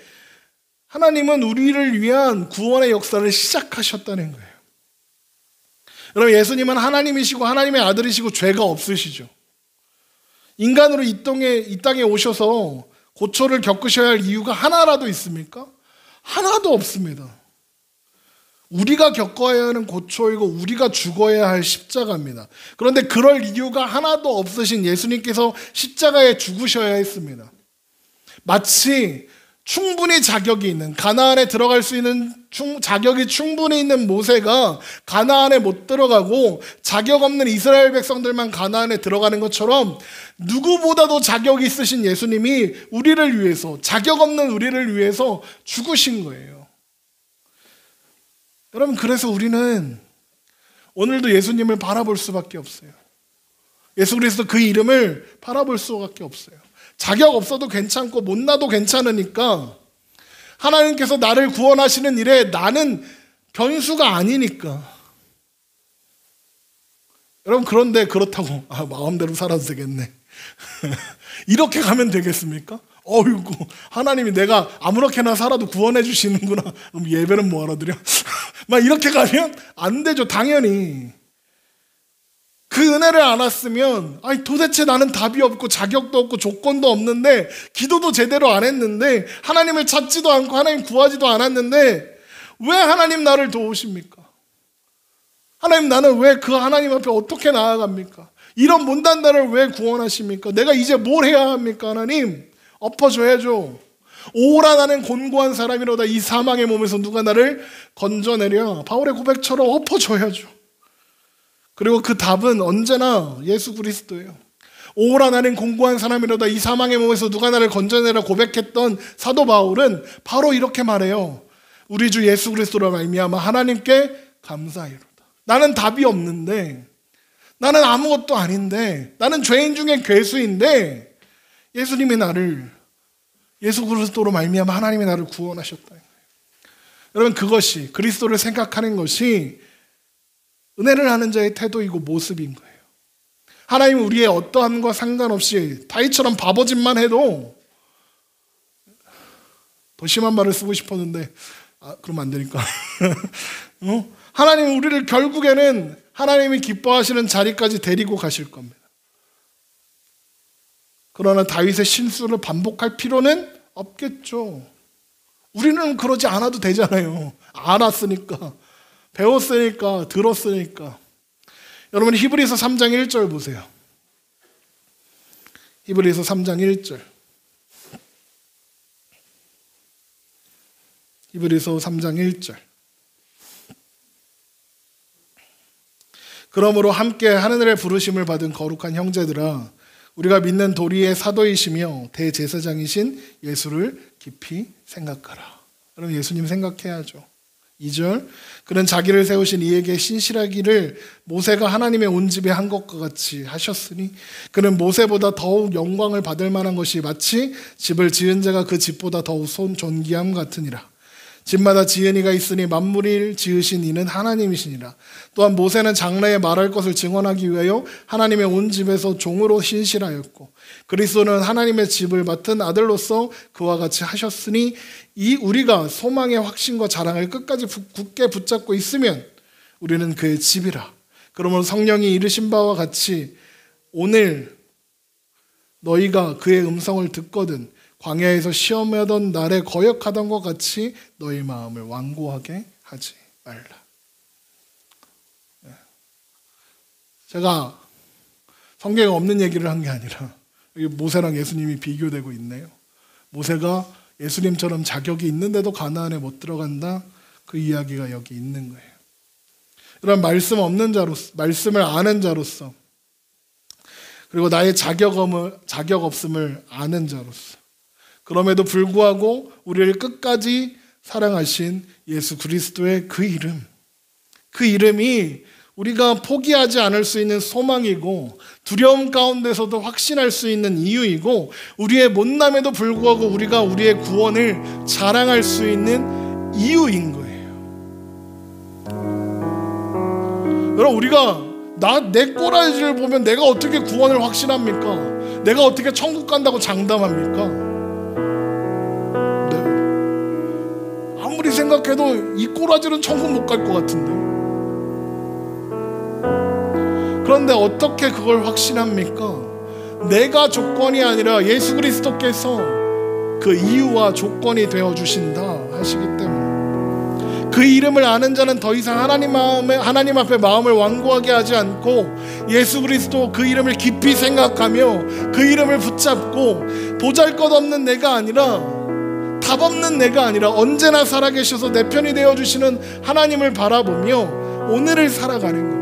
하나님은 우리를 위한 구원의 역사를 시작하셨다는 거예요. 여러분, 예수님은 하나님이시고 하나님의 아들이시고 죄가 없으시죠. 인간으로 이 땅에 오셔서 고초를 겪으셔야 할 이유가 하나라도 있습니까? 하나도 없습니다. 우리가 겪어야 하는 고초이고 우리가 죽어야 할 십자가입니다. 그런데 그럴 이유가 하나도 없으신 예수님께서 십자가에 죽으셔야 했습니다. 마치 충분히 자격이 있는, 가나안에 들어갈 수 있는 자격이 충분히 있는 모세가 가나안에 못 들어가고 자격 없는 이스라엘 백성들만 가나안에 들어가는 것처럼 누구보다도 자격이 있으신 예수님이 우리를 위해서, 자격 없는 우리를 위해서 죽으신 거예요. 여러분, 그래서 우리는 오늘도 예수님을 바라볼 수밖에 없어요. 예수 그리스도 그 이름을 바라볼 수밖에 없어요. 자격 없어도 괜찮고 못나도 괜찮으니까, 하나님께서 나를 구원하시는 일에 나는 변수가 아니니까. 여러분, 그런데 그렇다고 마음대로 살아도 되겠네 이렇게 가면 되겠습니까? 어이구, 하나님이 내가 아무렇게나 살아도 구원해 주시는구나. 그럼 예배는 뭐하러 드려? 막 이렇게 가면 안 되죠. 당연히 그 은혜를 안 왔으면, 아니 도대체 나는 답이 없고 자격도 없고 조건도 없는데, 기도도 제대로 안 했는데, 하나님을 찾지도 않고 하나님 구하지도 않았는데 왜 하나님 나를 도우십니까? 하나님, 나는 왜 그 하나님 앞에 어떻게 나아갑니까? 이런 못난 나를 왜 구원하십니까? 내가 이제 뭘 해야 합니까? 하나님, 엎어줘야죠. 오라 나는 곤고한 사람이로다. 이 사망의 몸에서 누가 나를 건져내랴. 바울의 고백처럼 엎어줘야죠. 그리고 그 답은 언제나 예수 그리스도예요. 오라 나는 곤고한 사람이로다. 이 사망의 몸에서 누가 나를 건져내라 고백했던 사도 바울은 바로 이렇게 말해요. 우리 주 예수 그리스도로 말미암아 하나님께 감사하리로다. 나는 답이 없는데, 나는 아무것도 아닌데, 나는 죄인 중에 괴수인데 예수님이 나를, 예수 그리스도로 말미암아 하나님이 나를 구원하셨다. 여러분, 그것이, 그리스도를 생각하는 것이 은혜를 하는 자의 태도이고 모습인 거예요. 하나님은 우리의 어떠함과 상관없이 다윗처럼 바보짓만 해도, 더 심한 말을 쓰고 싶었는데 그러면 안 되니까 하나님은 우리를 결국에는 하나님이 기뻐하시는 자리까지 데리고 가실 겁니다. 그러나 다윗의 실수를 반복할 필요는 없겠죠. 우리는 그러지 않아도 되잖아요. 알았으니까, 배웠으니까, 들었으니까. 여러분, 히브리서 3장 1절 보세요. 히브리서 3장 1절. 히브리서 3장 1절. 그러므로 함께 하늘의 부르심을 받은 거룩한 형제들아, 우리가 믿는 도리의 사도이시며 대제사장이신 예수를 깊이 생각하라. 그럼 예수님 생각해야죠. 2절. 그는 자기를 세우신 이에게 신실하기를 모세가 하나님의 온 집에 한 것과 같이 하셨으니 그는 모세보다 더욱 영광을 받을 만한 것이 마치 집을 지은 자가 그 집보다 더욱 존귀함 같으니라. 집마다 지은 이가 있으니 만물을 지으신 이는 하나님이시니라. 또한 모세는 장래에 말할 것을 증언하기 위하여 하나님의 온 집에서 종으로 신실하였고 그리스도는 하나님의 집을 맡은 아들로서 그와 같이 하셨으니 이 우리가 소망의 확신과 자랑을 끝까지 굳게 붙잡고 있으면 우리는 그의 집이라. 그러므로 성령이 이르신 바와 같이 오늘 너희가 그의 음성을 듣거든 광야에서 시험하던 날에 거역하던 것 같이 너희 마음을 완고하게 하지 말라. 제가 성경에 없는 얘기를 한 게 아니라 여기 모세랑 예수님이 비교되고 있네요. 모세가 예수님처럼 자격이 있는데도 가나안에 못 들어간다. 그 이야기가 여기 있는 거예요. 이런 말씀 없는 자로서, 말씀을 아는 자로서, 그리고 나의 자격 없음을 아는 자로서, 그럼에도 불구하고 우리를 끝까지 사랑하신 예수 그리스도의 그 이름, 그 이름이 우리가 포기하지 않을 수 있는 소망이고 두려움 가운데서도 확신할 수 있는 이유이고 우리의 못남에도 불구하고 우리가 우리의 구원을 자랑할 수 있는 이유인 거예요. 여러분, 우리가 내 꼬라지를 보면 내가 어떻게 구원을 확신합니까? 내가 어떻게 천국 간다고 장담합니까? 아무리 생각해도 이 꼬라지는 천국 못 갈 것 같은데. 그런데 어떻게 그걸 확신합니까? 내가 조건이 아니라 예수 그리스도께서 그 이유와 조건이 되어주신다 하시기 때문에 그 이름을 아는 자는 더 이상 하나님 앞에 마음을 완고하게 하지 않고 예수 그리스도 그 이름을 깊이 생각하며 그 이름을 붙잡고 보잘것없는 내가 아니라 답 없는 내가 아니라 언제나 살아계셔서 내 편이 되어주시는 하나님을 바라보며 오늘을 살아가는 겁니다.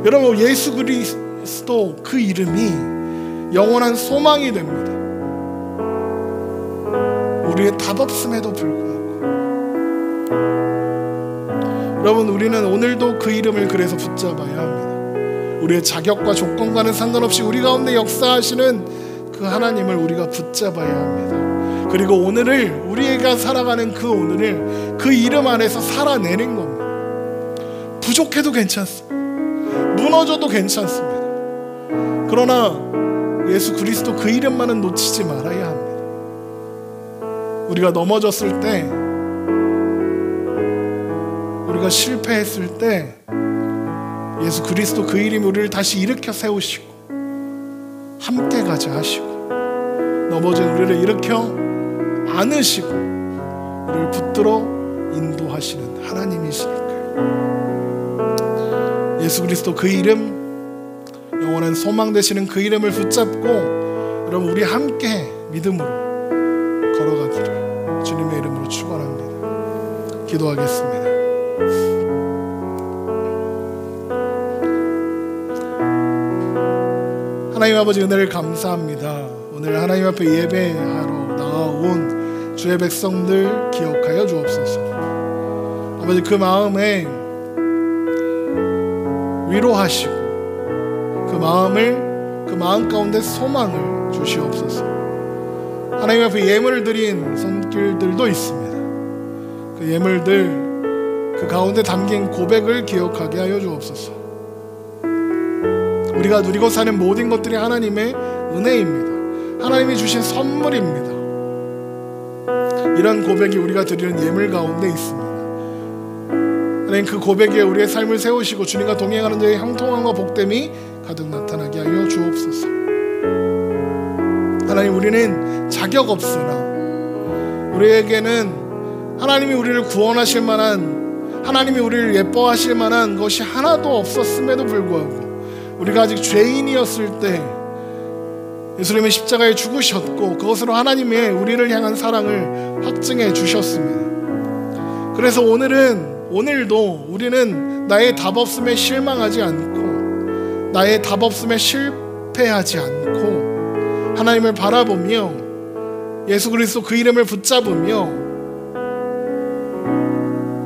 여러분, 예수 그리스도 그 이름이 영원한 소망이 됩니다. 우리의 답 없음에도 불구하고. 여러분, 우리는 오늘도 그 이름을 그래서 붙잡아야 합니다. 우리의 자격과 조건과는 상관없이 우리 가운데 역사하시는 그 하나님을 우리가 붙잡아야 합니다. 그리고 오늘을, 우리가 살아가는 그 오늘을 그 이름 안에서 살아내는 겁니다. 부족해도 괜찮습니다. 무너져도 괜찮습니다. 그러나 예수 그리스도 그 이름만은 놓치지 말아야 합니다. 우리가 넘어졌을 때, 우리가 실패했을 때 예수 그리스도 그 이름이 우리를 다시 일으켜 세우시고 함께 가자 하시고 넘어진 우리를 일으켜 안으시고 우리를 붙들어 인도하시는 하나님이시니까요. 예수 그리스도 그 이름 영원한 소망 되시는 그 이름을 붙잡고 여러분 우리 함께 믿음으로 걸어가기를 주님의 이름으로 축원합니다. 기도하겠습니다. 하나님 아버지, 은혜를 감사합니다. 오늘 하나님 앞에 예배하러 나온 주의 백성들 기억하여 주옵소서. 아버지, 그 마음에 위로하시고 그 마음 가운데 소망을 주시옵소서. 하나님 앞에 예물을 드린 손길들도 있습니다. 그 예물들, 그 가운데 담긴 고백을 기억하게 하여 주옵소서. 우리가 누리고 사는 모든 것들이 하나님의 은혜입니다. 하나님이 주신 선물입니다. 이런 고백이 우리가 드리는 예물 가운데 있습니다. 하나님, 그 고백에 우리의 삶을 세우시고 주님과 동행하는 자의 형통함과 복됨이 가득 나타나게 하여 주옵소서. 하나님, 우리는 자격 없으나 우리에게는 하나님이 우리를 구원하실 만한, 하나님이 우리를 예뻐하실 만한 것이 하나도 없었음에도 불구하고 우리가 아직 죄인이었을 때 예수님의 십자가에 죽으셨고 그것으로 하나님의 우리를 향한 사랑을 확증해 주셨습니다. 그래서 오늘도 우리는 나의 답 없음에 실망하지 않고 나의 답 없음에 실패하지 않고 하나님을 바라보며 예수 그리스도 그 이름을 붙잡으며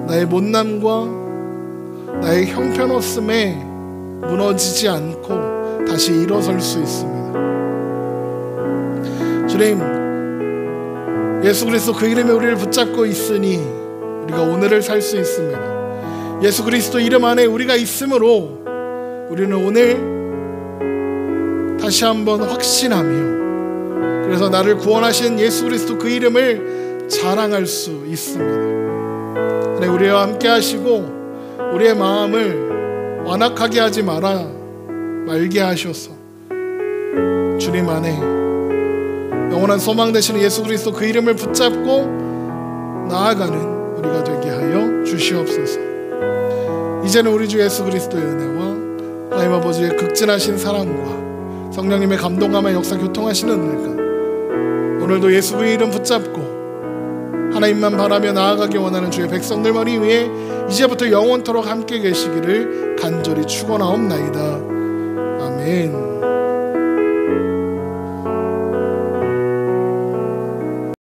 나의 못남과 나의 형편없음에 무너지지 않고 다시 일어설 수 있습니다. 주님, 예수 그리스도 그 이름에 우리를 붙잡고 있으니 우리가 오늘을 살 수 있습니다. 예수 그리스도 이름 안에 우리가 있으므로 우리는 오늘 다시 한번 확신하며 그래서 나를 구원하신 예수 그리스도 그 이름을 자랑할 수 있습니다. 네, 우리와 함께 하시고 우리의 마음을 완악하게 하지 말게 하셔서 주님 안에 영원한 소망 되시는 예수 그리스도 그 이름을 붙잡고 나아가는 우리가 되게 하여 주시옵소서. 이제는 우리 주 예수 그리스도의 은혜와 하나님 아버지의 극진하신 사랑과 성령님의 감동함의 역사 교통하시는 은혜가 오늘도 예수 그의 이름 붙잡고 하나님만 바라며 나아가기 원하는 주의 백성들 머리 위에 이제부터 영원토록 함께 계시기를 간절히 축원하옵나이다. 아멘.